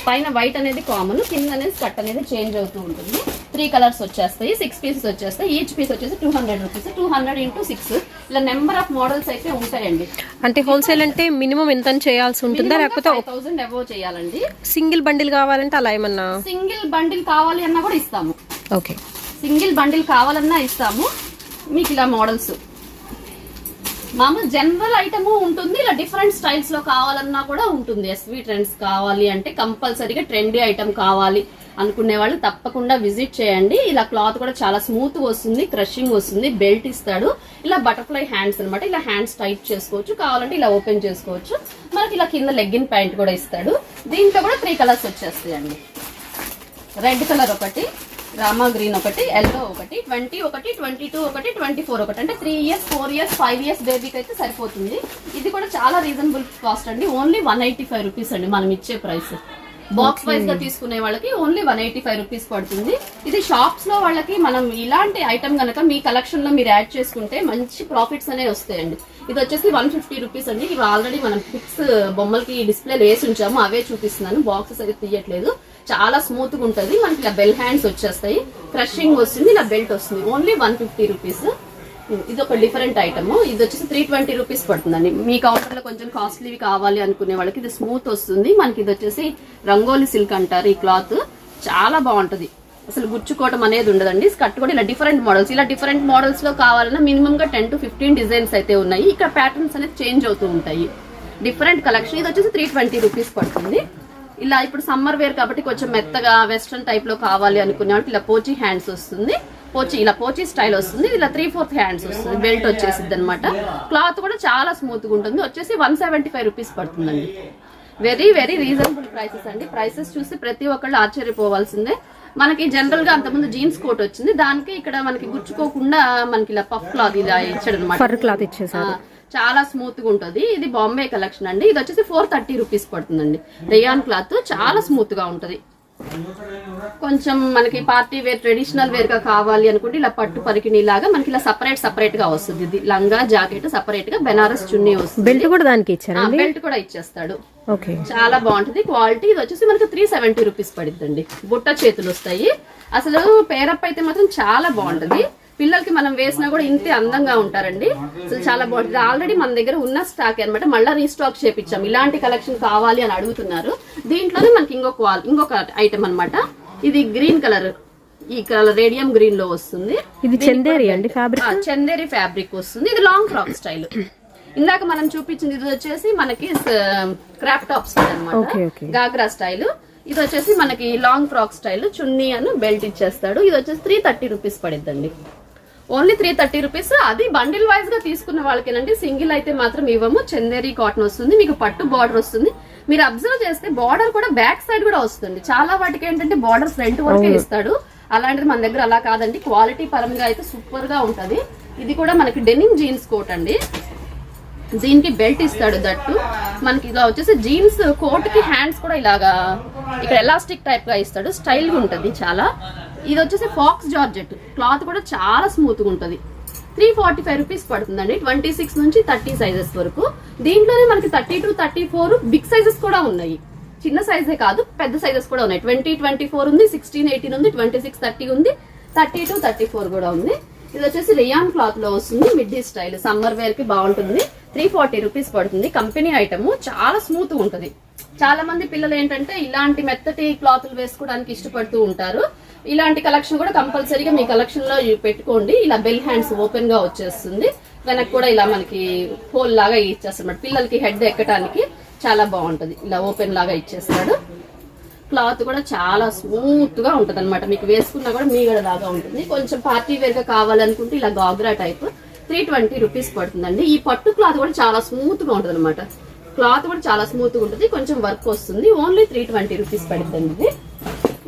పైన వైట్ అనేది కామన్, కింద అనేది స్కర్ట్ అనేది చేంజ్ అవుతూ ఉంటుంది. 3 కలర్స్ వచ్చేస్తాయి. 6 పీసెస్ వచ్చేస్తాయి. ఈచ్ పీస్ వచ్చేసి 200 రూపీస్. 200 × 6 ఇలా నెంబర్ ఆఫ్ మోడల్స్ అయితే ఉంటాయండి. అంటే హోల్సేల్ అంటే మినిమం ఎంత చేయాల్సి ఉంటుందా, లేకపోతే 5000 అబోవ్ చేయాలండి. సింగిల్ బండిల్ కావాలంటే అలా ఏమన్నా? సింగిల్ బండిల్ కావాలి అన్నా కూడా ఇస్తాము. ఓకే, సింగిల్ బండిల్ కావాలన్నా ఇస్తాము. మీకు ఇలా మోడల్స్ మామూలు జనరల్ ఐటమ్ ఉంటుంది. ఇలా డిఫరెంట్ స్టైల్స్ లో కావాలన్నా కూడా ఉంటుంది. ఎస్వి ట్రెండ్స్ కావాలి అంటే కంపల్సరీగా ట్రెండీ ఐటమ్ కావాలి అనుకునే వాళ్ళు తప్పకుండా విజిట్ చేయండి. ఇలా క్లాత్ కూడా చాలా స్మూత్ వస్తుంది, క్రషింగ్ వస్తుంది, బెల్ట్ ఇస్తాడు. ఇలా బటర్ఫ్లై హ్యాండ్స్ అనమాట. ఇలా హ్యాండ్స్ టైట్ చేసుకోవచ్చు, కావాలంటే ఇలా ఓపెన్ చేసుకోవచ్చు. మనకి ఇలా కింద లెగ్గిన్ ప్యాంట్ కూడా ఇస్తాడు. దీంట్లో కూడా 3 కలర్స్ వచ్చేస్తాయండి. రెడ్ కలర్ ఒకటి, రామా గ్రీన్ ఒకటి, ఎల్లో ఒకటి, 20 ఒకటి, 22 ఒకటి, 24 ఒకటి. అంటే 3 years 4 years 5 years బేబీకి అయితే సరిపోతుంది. ఇది కూడా చాలా రీజనబుల్ కాస్ట్ అండి. ఓన్లీ 185 రూపీస్ అండి మనం ఇచ్చే ప్రైస్. బాక్స్ వైజ్ గా తీసుకునే వాళ్ళకి ఓన్లీ 185 రూపీస్ పడుతుంది. ఇది షాప్స్ లో వాళ్ళకి మనం ఇలాంటి ఐటమ్ గనక మీ కలెక్షన్ లో మీరు యాడ్ చేసుకుంటే మంచి ప్రాఫిట్స్ అనేవి వస్తాయండి. ఇది వచ్చేసి 150 రూపీస్ అండి. ఇవి ఆల్రెడీ మనం పిక్స్ బొమ్మలకి డిస్ప్లేలు వేసి ఉంచాము, అవే చూపిస్తున్నాను. బాక్సెస్ అయితే తీయట్లేదు. చాలా స్మూత్ గా ఉంటుంది. మనకి ఇలా బెల్ హ్యాండ్స్ వచ్చేస్తాయి, క్రషింగ్ వస్తుంది, ఇలా బెల్ట్ వస్తుంది. Only 150 rupees. ఇది ఒక డిఫరెంట్ ఐటమ్. ఇది వచ్చేసి 320 రూపీస్ పడుతుందండి. మీ కౌంటర్ లో కొంచెం కాస్ట్లీవి కావాలి అనుకునే వాళ్ళకి ఇది స్మూత్ వస్తుంది. మనకి ఇది వచ్చేసి రంగోలీ సిల్క్ అంటారు. ఈ క్లాత్ చాలా బాగుంటది, అసలు గుచ్చుకోవటం అనేది ఉండదండి. స్కర్ట్ కూడా ఇలా డిఫరెంట్ మోడల్స్, ఇలా డిఫరెంట్ మోడల్స్ లో కావాలన్నా మినిమం గా 10 to 15 డిజైన్స్ అయితే ఉన్నాయి. ఇక్కడ ప్యాటర్న్స్ అనేది చేంజ్ అవుతూ ఉంటాయి. Different collection. ఇది వచ్చేసి 320 రూపీస్ పడుతుంది. ఇలా ఇప్పుడు సమ్మర్ వేర్ కాబట్టి కొంచెం మెత్తగా వెస్ట్రన్ టైప్ లో కావాలి అనుకునే వాళ్ళకి ఇలా పోచీ హ్యాండ్స్ వస్తుంది. ఇలా పోచీ స్టైల్ వస్తుంది. ఇలా 3/4 హ్యాండ్స్ వస్తుంది. బెల్ట్ వచ్చేసిద్ది అనమాట. క్లాత్ కూడా చాలా స్మూత్ గా ఉంటుంది. వచ్చేసి 175 రూపీస్ పడుతుందండి. వెరీ వెరీ రీజనబుల్ ప్రైసెస్ అండి. ప్రైసెస్ చూసి ప్రతి ఒక్కళ్ళు ఆశ్చర్యపోవాల్సిందే. మనకి జనరల్ గా అంతకుముందు జీన్స్ కోట్ వచ్చింది, దానికి ఇక్కడ మనకి గుచ్చుకోకుండా మనకి ఇలా పఫ్ క్లాత్ ఇలా ఇచ్చాడు అనమాట. చాలా స్మూత్ గా ఉంటుంది. ఇది బాంబే కలెక్షన్ అండి. ఇది వచ్చేసి 430 రూపీస్ పడుతుందండి. రేయాన్ క్లాత్ చాలా స్మూత్ గా ఉంటది. కొంచెం మనకి పార్టీ వేర్ ట్రెడిషనల్ వేర్ గా కావాలి అనుకుంటే ఇలా పట్టు పరికిణి లాగా మనకి ఇలా సపరేట్ గా వస్తుంది. ఇది లంగా జాకెట్ సపరేట్ గా బెనారస్ చున్నీ వస్తుంది. బెల్ట్ కూడా దానికి ఇచ్చారా? బెల్ట్ కూడా ఇచ్చేస్తాడు. ఓకే, చాలా బాగుంటది క్వాలిటీ. ఇది వచ్చేసి మనకి 370 రూపీస్ పడిద్దండి. బుట్ట చేతులు వస్తాయి. అసలు పేరప్ అయితే మాత్రం చాలా బాగుంటది. పిల్లలకి మనం వేసినా కూడా ఇంతే అందంగా ఉంటారండి. అసలు చాలా బాగుంటుంది. ఆల్రెడీ మన దగ్గర ఉన్న స్టాక్ అనమాట, మళ్ళీ రీస్టాక్ చేపించాం. ఇలాంటి కలెక్షన్ కావాలి అని అడుగుతున్నారు. దీంట్లోనే మనకి ఇంకొక ఐటమ్ అన్నమాట. ఇది గ్రీన్ కలర్, ఈ కలర్ రేడియం గ్రీన్ లో వస్తుంది. ఇది చందేరి అండి ఫ్యాబ్రిక్? చందేరి ఫ్యాబ్రిక్ వస్తుంది. ఇది లాంగ్ ఫ్రాక్ స్టైల్. ఇందాక మనం చూపించింది ఇది వచ్చేసి మనకి క్రాప్ టాప్స్ అన్నమాట, గాగ్రా స్టైల్. ఇది వచ్చేసి మనకి లాంగ్ ఫ్రాక్ స్టైల్. చున్నీ అని బెల్ట్ ఇచ్చేస్తాడు. ఇది వచ్చేసి 330 రూపీస్ పడిద్దండి. Only 330 rupees. అది బండిల్ వైజ్ గా తీసుకున్న వాళ్ళకేనండి. సింగిల్ అయితే మాత్రం ఇవ్వము. చందేరి కాటన్ వస్తుంది, మీకు పట్టు బార్డర్ వస్తుంది. మీరు అబ్జర్వ్ చేస్తే బార్డర్ కూడా బ్యాక్ సైడ్ కూడా వస్తుంది. చాలా వాటికి ఏంటంటే బార్డర్ ఫ్రంట్ వరకే ఇస్తాడు. అలాంటిది మన దగ్గర అలా కాదండి. క్వాలిటీ పరంగా అయితే సూపర్ గా ఉంటది. ఇది కూడా మనకి డెనిమ్ జీన్స్ కోట్ అండి. దీనికి బెల్ట్ ఇస్తాడు. దట్టు మనకి ఇలా వచ్చేసి జీన్స్ కోట్ కి హ్యాండ్స్ కూడా ఇలాగా ఇక్కడ ఎలాస్టిక్ టైప్ గా ఇస్తాడు. స్టైల్ గా ఉంటది చాలా. ఇది వచ్చేసి ఫాక్స్ జార్జెట్ క్లాత్ కూడా చాలా స్మూత్ గా ఉంటది. 345 రూపీస్ పడుతుందండి. 26 నుంచి 30 సైజెస్ వరకు. దీంట్లోనే మనకి 30 to 34 బిగ్ సైజెస్ కూడా ఉన్నాయి. చిన్న సైజే కాదు, పెద్ద సైజెస్ కూడా ఉన్నాయి. 20, 24 ఉంది, 16, 18 ఉంది, 26, 30 ఉంది, 30 to 34 కూడా ఉంది. ఇది వచ్చేసి రియాన్ క్లాత్ లో వస్తుంది. మిడ్డీ స్టైల్ సమ్మర్ వేర్ కి బాగుంటుంది. 340 రూపీస్ పడుతుంది. కంపెనీ ఐటమ్ చాలా స్మూత్ ఉంటది. చాలా మంది పిల్లలు ఏంటంటే ఇలాంటి మెత్తటి క్లాత్లు వేసుకోవడానికి ఇష్టపడుతూ ఉంటారు. ఇలాంటి కలెక్షన్ కూడా కంపల్సరీగా మీ కలెక్షన్ లో పెట్టుకోండి. ఇలా బెల్ హ్యాండ్స్ ఓపెన్ గా వచ్చేస్తుంది. వెనక కూడా ఇలా మనకి హోల్ లాగా ఇచ్చేస్తాడు. పిల్లలకి హెడ్ ఎక్కడానికి చాలా బాగుంటది. ఇలా ఓపెన్ లాగా ఇచ్చేస్తాడు. క్లాత్ కూడా చాలా స్మూత్ గా ఉంటది అనమాట. మీకు వేసుకున్నా కూడా మీగడ లాగా ఉంటుంది. కొంచెం పార్టీ వేర్ గా కావాలనుకుంటే ఇలా గాగ్రా టైప్ 320 రూపీస్ పడుతుందండి. ఈ పట్టు క్లాత్ కూడా చాలా స్మూత్ గా ఉంటది అనమాట. క్లాత్ కూడా చాలా స్మూత్ గా ఉంటుంది. కొంచెం వర్క్ వస్తుంది. ఓన్లీ 320 రూపీస్ పడుతుంది.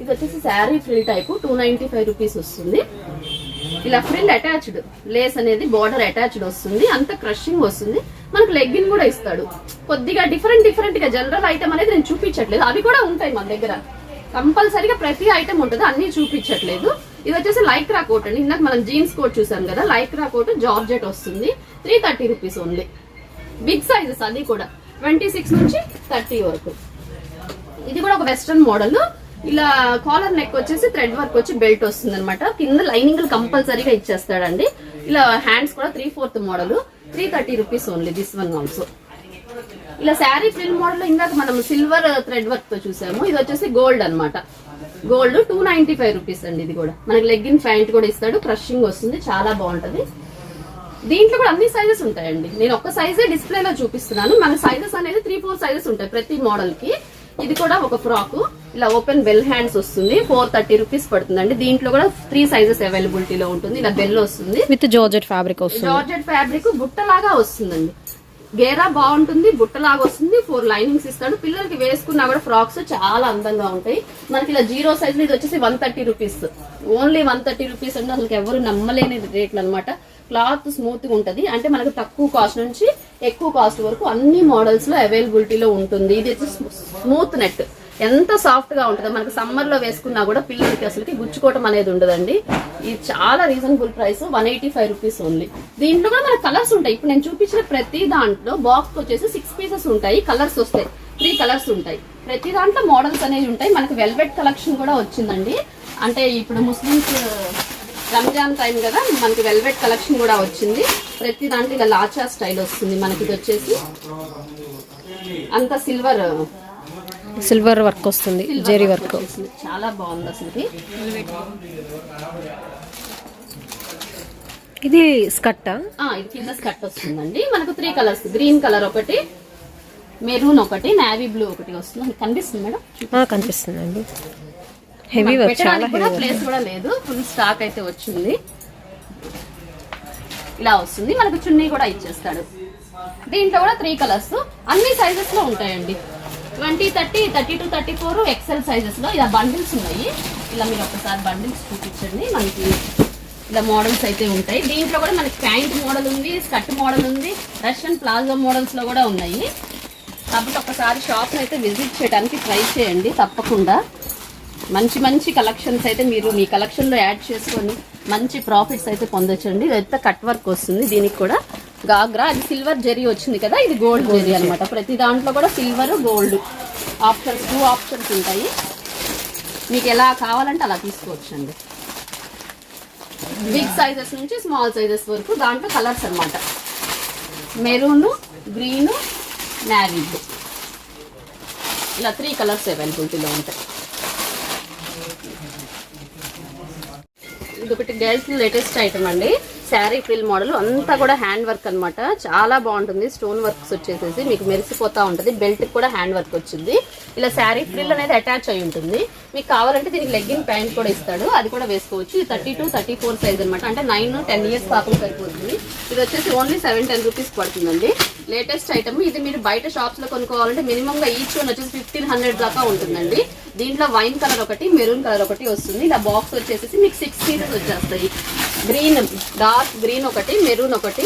ఇది వచ్చేసి శారీ ఫ్రిల్ టైప్ 295 రూపీస్ వస్తుంది. ఇలా ఫ్రిల్ అటాచ్డ్ లేస్ అనేది బార్డర్ అటాచ్డ్ వస్తుంది. అంత క్రషింగ్ వస్తుంది. మనకు లెగ్గిన్ కూడా ఇస్తాడు. కొద్దిగా డిఫరెంట్ గా జనరల్ ఐటమ్ అనేది నేను చూపించట్లేదు. అవి కూడా ఉంటాయి మన దగ్గర. కంపల్సరీగా ప్రతి ఐటమ్ ఉంటుంది, అన్ని చూపించట్లేదు. ఇది వచ్చేసి లైక్రా కోట్ అండి. ఇందాక మనం జీన్స్ కోట్ చూసాం కదా, లైక్రా కోట్ జార్జెట్ వస్తుంది. 330 రూపీస్ ఓన్లీ. బిగ్ సైజెస్ అది కూడా 26 నుంచి 30 వరకు. ఇది కూడా ఒక వెస్ట్రన్ మోడల్. ఇలా కాలర్ నెక్ వచ్చేసి థ్రెడ్ వర్క్ వచ్చి బెల్ట్ వస్తుంది అనమాట. కింద లైనింగ్ కంపల్సరీగా ఇచ్చేస్తాడండి. ఇలా హ్యాండ్స్ కూడా 3/4 model. 330 rupees only. This one also. ఇలా శారీ ఫ్రిల్ మోడల్ ఇందాక మనం సిల్వర్ థ్రెడ్ వర్క్ తో చూసాము. ఇది వచ్చేసి గోల్డ్ అనమాట. గోల్డ్ 295 రూపీస్ అండి. ఇది కూడా మనకి లెగ్గిన్ ప్యాంట్ కూడా ఇస్తాడు. క్రషింగ్ వస్తుంది. చాలా బాగుంటది. దీంట్లో కూడా అన్ని సైజెస్ ఉంటాయండి. నేను ఒక్క సైజే డిస్ప్లేలో చూపిస్తున్నాను. మన సైజెస్ అనేది 3-4 సైజెస్ ఉంటాయి ప్రతి మోడల్ కి. ఇది కూడా ఒక ఫ్రాక్. ఇలా ఓపెన్ బెల్ హ్యాండ్స్ వస్తుంది. 430 రూపీస్ పడుతుందండి. దీంట్లో కూడా 3 సైజెస్ అవైలబిలిటీలో ఉంటుంది. ఇలా బెల్ వస్తుంది విత్ జార్జెట్ ఫ్యాబ్రిక్ వస్తుంది. జార్జెట్ ఫ్యాబ్రిక్ బుట్టలాగా వస్తుందండి. గేరా బాగుంటుంది. బుట్టలాగా వస్తుంది. 4 లైనింగ్స్ ఇస్తాడు. పిల్లలకి వేసుకున్నా కూడా ఫ్రాక్స్ చాలా అందంగా ఉంటాయి. మనకి ఇలా 0 సైజ్ ఇది వచ్చేసి 130 రూపీస్. ఓన్లీ 130 రూపీస్ అంటే అసలు ఎవరు నమ్మలేని రేట్లు అనమాట. క్లాత్ స్మూత్ గా ఉంటది. అంటే మనకు తక్కువ కాస్ట్ నుంచి ఎక్కువ కాస్ట్ వరకు అన్ని మోడల్స్ లో అవైలబిలిటీలో ఉంటుంది. ఇది స్మూత్ నెట్ ఎంత సాఫ్ట్ గా ఉంటుందో మనకు సమ్మర్ లో వేసుకున్నా కూడా పిల్లలకి అసలుకి గుచ్చుకోవటం అనేది ఉండదండి. ఇది చాలా రీజనబుల్ ప్రైస్. 185 rupees only. దీంట్లో కూడా మనకు కలర్స్ ఉంటాయి. ఇప్పుడు నేను చూపించిన ప్రతి దాంట్లో బాక్స్ వచ్చేసి 6 పీసెస్ ఉంటాయి. కలర్స్ వస్తాయి. 3 కలర్స్ ఉంటాయి. ప్రతి దాంట్లో మోడల్స్ అనేవి ఉంటాయి. మనకు వెల్వెట్ కలెక్షన్ కూడా వచ్చిందండి. అంటే ఇప్పుడు ముస్లిమ్స్ రంజాన్ టైం కదా, మనకి వెల్వెట్ కలెక్షన్ కూడా వచ్చింది. ప్రతి దాంట్లో ఇలా లాచా స్టైల్ వస్తుంది. మనకి ఇది వచ్చేసి అంత సిల్వర్ వర్క్ వస్తుంది. జెరీ వర్క్ చాలా బాగుంది అసలు. ఇది స్కర్ట్. ఇది కింద స్కర్ట్ వస్తుందండి. మనకు 3 కలర్స్, గ్రీన్ కలర్ ఒకటి, మెరూన్ ఒకటి, నేవీ బ్లూ ఒకటి వస్తుంది. కనిపిస్తుంది మేడం? కనిపిస్తుందండి. హెవీ వర్క్, చాలా హెవీ. ప్లేస్ కూడా లేదు. ఫుల్ స్టాక్ అయితే వచ్చింది. ఇలా వస్తుంది. మనకు చున్నీ కూడా ఇచ్చేస్తాడు. దీంట్లో కూడా 3 కలర్స్, అన్ని సైజెస్ లో ఉంటాయండి. 20, 30, 30 to 34 ఎక్సెల్ సైజెస్ లో ఇలా బండిల్స్ ఉన్నాయి. ఇలా మీరు ఒకసారి బండిల్స్ చూపించండి. మనకి ఇలా మోడల్స్ అయితే ఉంటాయి. దీంట్లో కూడా మనకి ప్యాంట్ మోడల్ ఉంది, స్కర్ట్ మోడల్ ఉంది, రష్యన్ ప్లాజో మోడల్స్ లో కూడా ఉన్నాయి. కాబట్టి ఒకసారి షాప్ అయితే విజిట్ చేయడానికి ట్రై చేయండి తప్పకుండా. మంచి మంచి కలెక్షన్స్ అయితే మీరు మీ కలెక్షన్లో యాడ్ చేసుకొని మంచి ప్రాఫిట్స్ అయితే పొందొచ్చండి. ఇదైతే కట్ వర్క్ వస్తుంది, దీనికి కూడా గాగ్రా, అది సిల్వర్ జరీ వచ్చింది కదా, ఇది గోల్డ్ జరీ అనమాట. ప్రతి దాంట్లో కూడా సిల్వర్ గోల్డ్ ఆప్షన్స్, 2 ఆప్షన్స్ ఉంటాయి. మీకు ఎలా కావాలంటే అలా తీసుకోవచ్చండి. బిగ్ సైజెస్ నుంచి స్మాల్ సైజెస్ వరకు దాంట్లో కలర్స్ అనమాట. మెరూన్, గ్రీన్, నేవీ బ్లూ, ఇలా 3 కలర్స్ అవైలబిలిటీలో ఉంటాయి. ఇదొకటి గర్ల్స్ లేటెస్ట్ ఐటమ్ అండి, శారీ ఫ్రిల్ మోడల్, అంతా కూడా హ్యాండ్ వర్క్ అనమాట. చాలా బాగుంటుంది. స్టోన్ వర్క్స్ వచ్చేసేసి మీకు మెరిసిపోతా ఉంటుంది. బెల్ట్ కూడా హ్యాండ్ వర్క్ వచ్చింది. ఇలా శారీ ఫ్రిల్ అనేది అటాచ్ అయి ఉంటుంది. మీకు కావాలంటే దీనికి లెగ్గింగ్ ప్యాంట్ కూడా ఇస్తాడు, అది కూడా వేసుకోవచ్చు. ఇది 32, 34 సైజ్ అనమాట. అంటే 9-10 ఇయర్స్ పాపం సరిపోతుంది. ఇది వచ్చేసి ఓన్లీ 710 రూపీస్ పడుతుందండి. లేటెస్ట్ ఐటమ్ ఇది. మీరు బయట షాప్స్ లో కొనుక్కోవాలంటే మినిమం గా ఈచ్ వన్ వచ్చేసి 1500 దాకా ఉంటుందండి. దీంట్లో వైన్ కలర్ ఒకటి, మెరూన్ కలర్ ఒకటి వస్తుంది. ఇలా బాక్స్ వచ్చేసి మీకు 6 పీసెస్ వచ్చేస్తాయి. గ్రీన్, డార్క్ గ్రీన్ ఒకటి, మెరూన్ ఒకటి,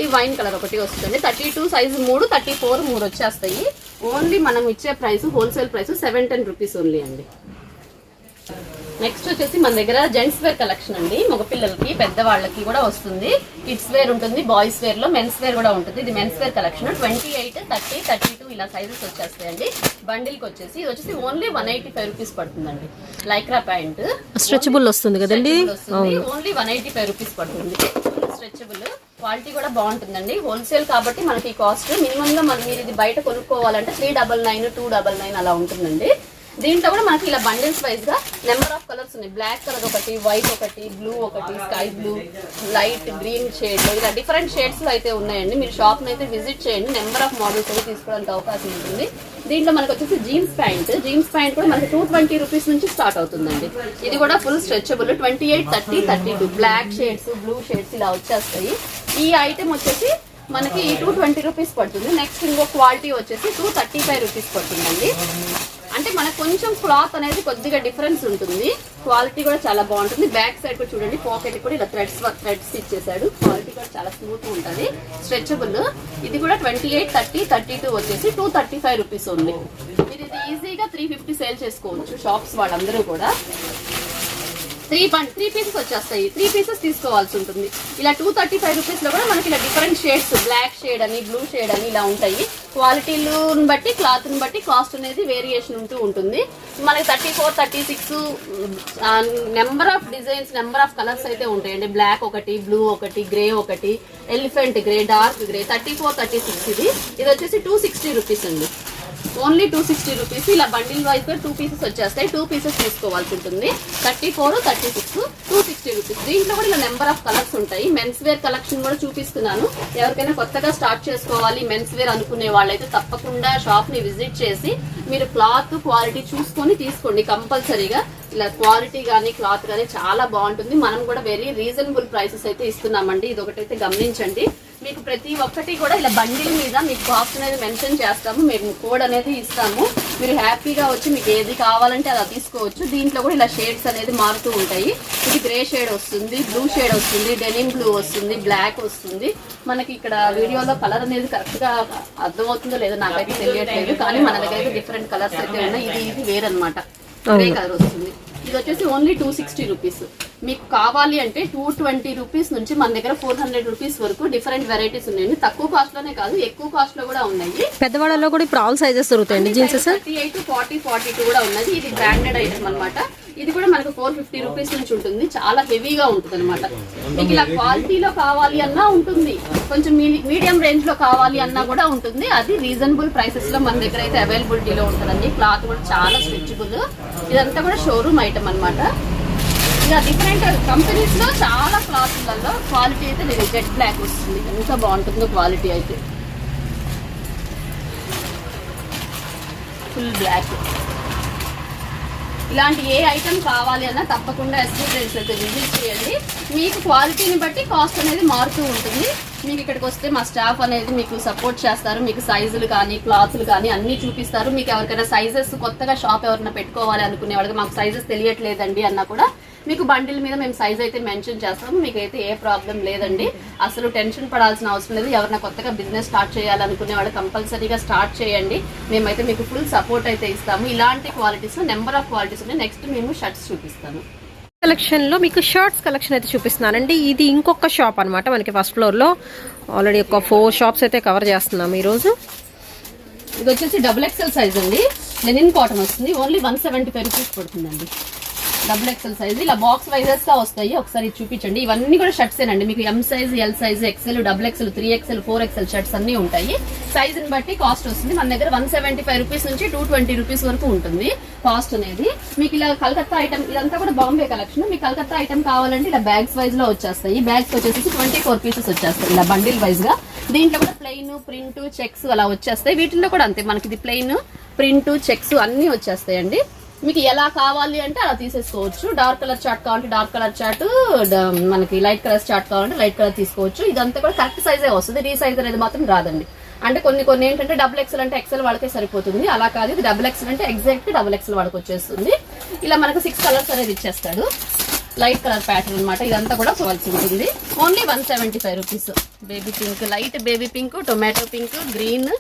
ఈ వైన్ కలర్ ఒకటి వస్తుంది. 32 సైజు 3, 34 3 వచ్చేస్తాయి. ఓన్లీ మనం ఇచ్చే price wholesale price 710 rupees only అండి. నెక్స్ట్ వచ్చేసి మన దగ్గర జెంట్స్ వేర్ కలెక్షన్ అండి. మగపిల్లలకి పెద్దవాళ్ళకి కూడా వస్తుంది. కిడ్స్ వేర్ ఉంటుంది, బాయ్స్ వేర్ లో మెన్స్ వేర్ కూడా ఉంటుంది. ఇది మెన్స్ వేర్ కలెక్షన్ 28, 30, 32 ఇలా సైజెస్ వచ్చేస్తాయండి. బండిల్ కి వచ్చేసి ఇది వచ్చేసి ఓన్లీ 185 రూపీస్ పడుతుందండి. లైక్రా ప్యాంట్ స్ట్రెచబుల్ వస్తుంది కదండి, ఓన్లీ 185 రూపీస్ పడుతుంది. స్ట్రెచబుల్, క్వాలిటీ కూడా బాగుంటుందండి. హోల్సేల్ కాబట్టి మనకి కాస్ట్ మినిమం గా మీరు ఇది బయట కొనుక్కోవాలంటే 399, 299 అలా ఉంటుందండి. దీంట్లో కూడా మనకి ఇలా బండిల్స్ వైజ్ గా నెంబర్ ఆఫ్ కలర్స్ ఉన్నాయి. బ్లాక్ కలర్ ఒకటి, వైట్ ఒకటి, బ్లూ ఒకటి, sky blue, light green shade, ఇలా డిఫరెంట్ షేడ్స్ లో అయితే ఉన్నాయండి. మీరు షాప్ అయితే విజిట్ చేయండి, నెంబర్ ఆఫ్ మోడల్స్ అయితే తీసుకోవడానికి అవకాశం ఉంటుంది. దీంట్లో మనకు వచ్చేసి జీన్స్ ప్యాంట్ కూడా మనకి 220 రూపీస్ నుంచి స్టార్ట్ అవుతుందండి. ఇది కూడా full stretchable 28, 30, 32 black shades, blue shades ఇలా వచ్చేస్తాయి. ఈ ఐటమ్ వచ్చేసి మనకి 220 రూపీస్ పడుతుంది. నెక్స్ట్ ఇంకో క్వాలిటీ వచ్చేసి 235 రూపీస్ పడుతుందండి. అంటే మనకు కొంచెం క్లాత్ అనేది కొద్దిగా డిఫరెన్స్ ఉంటుంది. క్వాలిటీ కూడా చాలా బాగుంటుంది. బ్యాక్ సైడ్ కూడా చూడండి, పాకెట్ కూడా ఇలా థ్రెడ్స్ ఇచ్చేసాడు. క్వాలిటీ కూడా చాలా స్మూత్ ఉంటుంది. స్ట్రెచబుల్, ఇది కూడా 28, 30, 32 వచ్చేసి 235 రూపీస్ ఉంది. మీరు ఇది ఈజీగా 350 సేల్ చేసుకోవచ్చు షాప్స్ వాళ్ళందరూ కూడా. 3 పీసెస్ వచ్చేస్తాయి. 3 పీసెస్ తీసుకోవాల్సి ఉంటుంది. ఇలా 235 రూపీస్ లో కూడా మనకి ఇలా డిఫరెంట్ షేడ్స్, బ్లాక్ షేడ్ అని, బ్లూ షేడ్ అని ఇలా ఉంటాయి. క్వాలిటీలను బట్టి, క్లాత్ ని బట్టి కాస్ట్ అనేది వేరియేషన్ ఉంటూ ఉంటుంది. మనకి 34, 36 number of designs, number of colours అయితే ఉంటాయండి. బ్లాక్ ఒకటి, బ్లూ ఒకటి, గ్రే ఒకటి, ఎలిఫెంట్ గ్రే, డార్క్ గ్రే, 34, 36 ఇది వచ్చేసి 260 రూపీస్ అండి. Only 260 rupees. ఇలా బండిల్ వైజ్ గా 2 పీసెస్ వచ్చేస్తాయి. 2 పీసెస్ తీసుకోవాల్సి ఉంటుంది. 34, 36 260 రూపీస్. దీంట్లో కూడా ఇలా నెంబర్ ఆఫ్ కలర్స్ ఉంటాయి. మెన్స్ వేర్ కలెక్షన్ కూడా చూపిస్తున్నాను. ఎవరికైనా కొత్తగా స్టార్ట్ చేసుకోవాలి మెన్స్ వేర్ అనుకునే వాళ్ళైతే తప్పకుండా షాప్ ని విజిట్ చేసి మీరు క్లాత్ క్వాలిటీ చూసుకొని తీసుకోండి కంపల్సరీగా. ఇలా క్వాలిటీ కానీ క్లాత్ కానీ చాలా బాగుంటుంది. మనం కూడా వెరీ రీజనబుల్ ప్రైసెస్ అయితే ఇస్తున్నామండి. ఇది ఒకటైతే గమనించండి. మీకు ప్రతి ఒక్కటి కూడా ఇలా బండిల్ మీద మీకు కాస్ట్ అనేది మెన్షన్ చేస్తాము. మేము కోడ్ అనేది ఇస్తాము. మీరు హ్యాపీగా వచ్చి మీకు ఏది కావాలంటే అలా తీసుకోవచ్చు. దీంట్లో కూడా ఇలా షేడ్స్ అనేది మారుతూ ఉంటాయి. ఇది గ్రే షేడ్ వస్తుంది, బ్లూ షేడ్ వస్తుంది, డెనిమ్ బ్లూ వస్తుంది, బ్లాక్ వస్తుంది. మనకి ఇక్కడ వీడియోలో కలర్ అనేది కరెక్ట్ గా అర్థమవుతుందో లేదో నాకైతే తెలియట్లేదు, కానీ మన దగ్గర అయితే డిఫరెంట్ కలర్స్ అయితే ఉన్నాయి. ఇది వేరనమాట, గ్రే కలర్ వస్తుంది. ఇది వచ్చేసి ఓన్లీ 260 రూపీస్. మీకు కావాలి అంటే 220 రూపీస్ నుంచి మన దగ్గర 400 రూపీస్ వరకు డిఫరెంట్ వెరైటీస్ ఉన్నాయండి. తక్కువ కాస్ట్ లోనే కాదు, ఎక్కువ కాస్ట్ లో కూడా ఉన్నాయి. పెద్దవాళ్ళలో కూడా ఇప్పుడు ఆల్ సైజెస్ దొరుకుతాయండి జీన్సెస్. 38, 40, 42 కూడా ఉన్నది. ఇది బ్రాండెడ్ ఐటమ్ అనమాట. ఇది కూడా మనకు 450 రూపీస్ నుంచి ఉంటుంది. చాలా హెవీగా ఉంటుంది అనమాట. మీకు ఇలా క్వాలిటీలో కావాలి అన్నా ఉంటుంది, కొంచెం మీడియం రేంజ్ లో కావాలి అన్నా కూడా ఉంటుంది. అది రీజనబుల్ ప్రైసెస్ లో మన దగ్గర అయితే అవైలబిలిటీలో ఉంటుందండి. క్లాత్ కూడా చాలా స్ట్రెచబుల్. ఇదంతా కూడా షోరూమ్ ఐటమ్ అనమాట. ఇలా డిఫరెంట్ కంపెనీస్ లో చాలా క్లాత్లలో క్వాలిటీ అయితే లేదు. జెట్ బ్లాక్ వస్తుంది, ఎంత బాగుంటుందో క్వాలిటీ అయితే. Full black. ఇలాంటి ఏ ఐటమ్ కావాలి అన్నా తప్పకుండా ఎస్పీ ట్రెండ్స్ అయితే విజిట్ చేయండి. మీకు క్వాలిటీని బట్టి కాస్ట్ అనేది మారుతూ ఉంటుంది. మీకు ఇక్కడికి వస్తే మా స్టాఫ్ అనేది మీకు సపోర్ట్ చేస్తారు. మీకు సైజులు కానీ క్లాత్లు కానీ అన్ని చూపిస్తారు. మీకు ఎవరికైనా సైజెస్ కొత్తగా షాప్ ఎవరైనా పెట్టుకోవాలి అనుకునే వాళ్ళకి మాకు సైజెస్ తెలియట్లేదండి అన్నా కూడా మీకు బండిల్ మీద మేము సైజ్ అయితే మెన్షన్ చేస్తాము. మీకు అయితే ఏ ప్రాబ్లం లేదండి. అసలు టెన్షన్ పడాల్సిన అవసరం లేదు. ఎవరైనా కొత్తగా బిజినెస్ స్టార్ట్ చేయాలనుకునే వాళ్ళు కంపల్సరీగా స్టార్ట్ చేయండి. మేమైతే మీకు ఫుల్ సపోర్ట్ అయితే ఇస్తాము. ఇలాంటి క్వాలిటీస్ నెంబర్ ఆఫ్ క్వాలిటీస్ ఉన్నాయి. నెక్స్ట్ మేము షర్ట్స్ చూపిస్తాము. కలెక్షన్ లో మీకు షర్ట్స్ కలెక్షన్ అయితే చూపిస్తున్నానండి. ఇది ఇంకొక షాప్ అన్నమాట. మనకి ఫస్ట్ ఫ్లోర్ లో ఆల్రెడీ ఒక 4 షాప్స్ అయితే కవర్ చేస్తున్నాం ఈ రోజు. ఇది వచ్చేసి XXL సైజ్ అండి. లెనిన్ కాటన్ వస్తుంది. ఓన్లీ 175 రూపీస్ పడుతుందండి. XXL సైజ్ ఇలా బాక్స్ వైజెస్ గా వస్తాయి. ఒకసారి చూపించండి. ఇవన్నీ కూడా షర్ట్స్ ఏనండి. మీకు M size, L size, XL, XXL, 3XL, 4XL shirts అన్ని ఉంటాయి. సైజ్ ని బట్టి కాస్ట్ వస్తుంది. మన దగ్గర 175 రూపీస్ నుంచి 220 రూపీస్ వరకు ఉంటుంది కాస్ట్ అనేది. మీకు ఇలా కలకత్తా ఐటమ్, ఇదంతా కూడా బాంబే కలెక్షన్. మీకు కలకత్తా ఐటమ్ కావాలంటే ఇలా బ్యాగ్స్ వైజ్ లో వచ్చేస్తాయి. బ్యాగ్స్ వచ్చేసి 24 పీసెస్ వచ్చేస్తాయి ఇలా బండిల్ వైజ్ గా. దీంట్లో కూడా ప్లెయిన్, ప్రింట్, చెక్స్ అలా వచ్చేస్తాయి. వీటిల్లో కూడా అంతే. మనకి ఇది ప్లెయిన్, ప్రింట్, చెక్స్ అన్ని వచ్చేస్తాయండి. మీకు ఎలా కావాలి అంటే అలా తీసేసుకోవచ్చు. డార్క్ కలర్ చార్ట్ కావాలంటే డార్క్ కలర్ చార్ట్, మనకి లైట్ కలర్ చార్ట్ కావాలంటే లైట్ కలర్ తీసుకోవచ్చు. ఇదంతా కూడా కరెక్ట్ సైజే వస్తుంది. రీసైజ్ అనేది మాత్రం రాదండి. అంటే కొన్ని ఏంటంటే XXL అంటే XL వాళ్ళకే సరిపోతుంది. అలా కాదు, ఇది XXL అంటే ఎగ్జాక్ట్ XXL వాళ్ళకి వచ్చేస్తుంది. ఇలా మనకు 6 కలర్స్ అనేది ఇచ్చేస్తాడు. లైట్ కలర్ ప్యాటర్న్ అనమాట. ఇదంతా కూడా కావాల్సి ఉంటుంది. Only 175 rupees. Baby pink, light baby pink, tomato pink, green,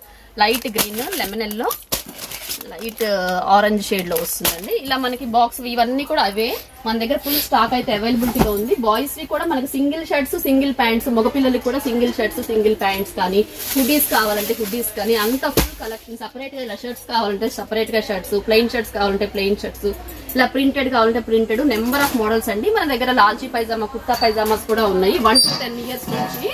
light green, lemon yellow, light orange shade లో వస్తుందండి. ఇలా మనకి బాక్స్ ఇవన్నీ కూడా అవే. మన దగ్గర ఫుల్ స్టాక్ అయితే అవైలబిలిటీలో ఉంది. బాయ్స్ వి కూడా మనకి సింగిల్ షర్ట్స్, సింగిల్ ప్యాంట్స్, మగపిల్లలకి కూడా సింగిల్ షర్ట్స్, సింగిల్ ప్యాంట్స్ కానీ, హుడీస్ కావాలంటే హుడీస్ కానీ అంత ఫుల్ కలెక్షన్. సపరేట్ గా ఇలా షర్ట్స్ కావాలంటే సపరేట్ గా షర్ట్స్, ప్లెయిన్ షర్ట్స్ కావాలంటే ప్లెయిన్ షర్ట్స్, ఇలా ప్రింటెడ్ కావాలంటే ప్రింటెడ్. నెంబర్ ఆఫ్ మోడల్స్ అండి. మన దగ్గర లాల్చీ పైజామా, కుర్తా పైజామాస్ కూడా ఉన్నాయి. 1 to 10 ఇయర్స్ నుంచి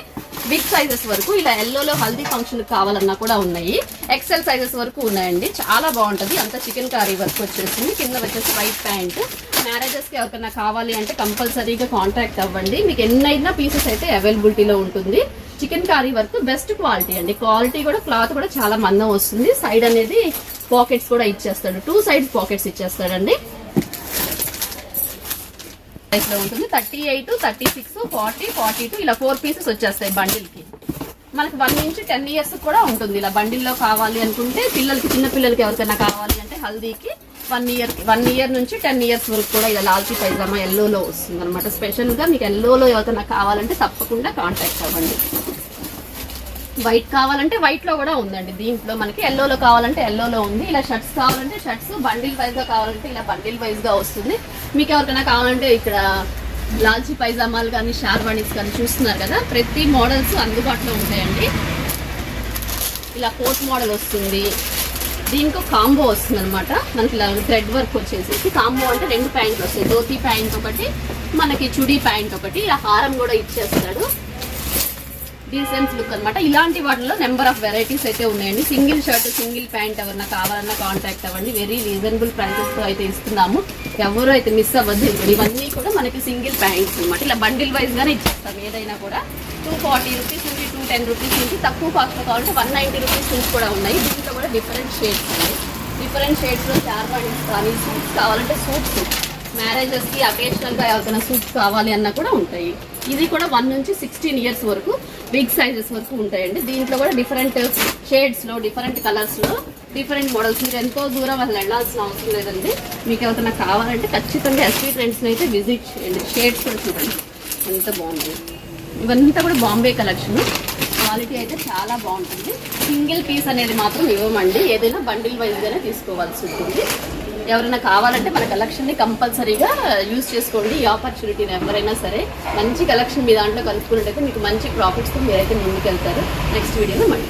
బిగ్ సైజెస్ వరకు. ఇలా ఎల్లోలో హల్దీ ఫంక్షన్ కావాలన్నా కూడా ఉన్నాయి. XL సైజెస్ వరకు ఉన్నాయండి. చాలా బాగుంటది. అంత చికెన్ కర్రీ వర్క్ వచ్చేసింది. కింద వచ్చేసి వైట్ ప్యాంట్. మ్యారేజెస్ కి ఎవరికైనా కావాలి అంటే కంపల్సరీగా కాంటాక్ట్ అవ్వండి. మీకు ఎన్నైనా పీసెస్ అయితే అవైలబిలిటీలో ఉంటుంది. Chicken curry work best quality అండి. క్వాలిటీ కూడా, క్లాత్ కూడా చాలా మందం వస్తుంది. సైడ్ అనేది పాకెట్స్ కూడా ఇచ్చేస్తాడు. 2 సైడ్స్ పాకెట్స్ ఇచ్చేస్తాడండి. లో ఉంటుంది 38, 36, 40, 42 ఇలా 4 పీసెస్ వచ్చేస్తాయి బండిల్ కి. మనకి 1 నుంచి 10 ఇయర్స్ కూడా ఉంటుంది. ఇలా బండిల్లో కావాలి అనుకుంటే పిల్లలకి, చిన్న పిల్లలకి ఎవరికైనా కావాలి అంటే హల్దీకి 1 ఇయర్ నుంచి 10 ఇయర్స్ వరకు కూడా ఇలా లాల్చీ పైజామా ఎల్లోలో వస్తుంది అనమాట. స్పెషల్ గా మీకు ఎల్లోలో ఎవరికైనా కావాలంటే తప్పకుండా కాంటాక్ట్ అవ్వండి. వైట్ కావాలంటే వైట్ లో కూడా ఉందండి. దీంట్లో మనకి ఎల్లోలో కావాలంటే ఎల్లోలో ఉంది. ఇలా షర్ట్స్ కావాలంటే షర్ట్స్, బండిల్ వైజ్ గా కావాలంటే ఇలా బండిల్ వైజ్ గా వస్తుంది. మీకు ఎవరికైనా కావాలంటే ఇక్కడ లాల్చీ పైజామాలు కానీ, షార్వాణీస్ కానీ చూస్తున్నారు కదా, ప్రతి మోడల్స్ అందుబాటులో ఉంటాయండి. ఇలా కోట్ మోడల్ వస్తుంది. దీనికి కాంబో వస్తుంది అనమాట. మనకి ఇలా థ్రెడ్ వర్క్ వచ్చేసి కాంబో అంటే 2 ప్యాంట్లు వస్తాయి. ధోతి ప్యాంట్ ఒకటి, మనకి చుడీ ప్యాంట్ ఒకటి. ఇలా హారం కూడా ఇచ్చేస్తాడు. డీసెంట్ లుక్ అనమాట. ఇలాంటి వాటిలో నెంబర్ ఆఫ్ వెరైటీస్ అయితే ఉన్నాయండి. సింగిల్ షర్ట్, సింగిల్ ప్యాంట్ ఎవరన్నా కావాలన్నా కాంటాక్ట్ అవ్వండి. వెరీ రీజనబుల్ ప్రైసెస్ తో అయితే ఇస్తున్నాము. ఎవరు అయితే మిస్ అవ్వద్దు. ఇవన్నీ కూడా మనకి సింగిల్ ప్యాంట్స్ అనమాట. ఇలా బండిల్ వైజ్ గానే ఇచ్చేస్తాం. ఏదైనా కూడా 240 రూపీస్ నుంచి 210 రూపీస్ నుంచి, తక్కువ కాస్ట్ లో కావాలంటే 190 రూపీస్ నుంచి కూడా ఉన్నాయి. దీంట్లో కూడా డిఫరెంట్ షేడ్స్ ఉన్నాయి. డిఫరెంట్ షేడ్స్ లో షార్వాణీస్ కానీ, సూట్స్ కావాలంటే సూట్స్, మ్యారేజెస్ కి అకేషనల్ గా ఎవరికైనా సూట్స్ కావాలి అన్నా కూడా ఉంటాయి. ఇది కూడా 1 నుంచి 16 ఇయర్స్ వరకు బిగ్ సైజెస్ వరకు ఉంటాయండి. దీంట్లో కూడా డిఫరెంట్ షేడ్స్ లో, డిఫరెంట్ కలర్స్ లో, డిఫరెంట్ మోడల్స్. మీరు ఎంతో దూరం అసలు వెళ్ళాల్సిన అవసరం లేదండి. మీకు ఎవరైనా కావాలంటే ఖచ్చితంగా ఎస్వీ ట్రెండ్స్ అయితే విజిట్ చేయండి. షేడ్స్ కూడా చూడండి ఎంత బాగుంది. ఇవంతా కూడా బాంబే కలెక్షన్. క్వాలిటీ అయితే చాలా బాగుంటుంది. సింగిల్ పీస్ అనేది మాత్రం ఇవ్వమండి. ఏదైనా బండిల్ వైజ్ గానే తీసుకోవాల్సి ఉంటుంది. ఎవరైనా కావాలంటే మన కలెక్షన్ని కంపల్సరీగా యూజ్ చేసుకోండి. ఈ ఆపర్చునిటీని ఎవరైనా సరే మంచి కలెక్షన్ మీ దాంట్లో కలుపుకున్నట్టయితే మీకు మంచి ప్రాఫిట్స్తో మీరైతే ముందుకెళ్తారు. నెక్స్ట్ వీడియోలో మళ్ళీ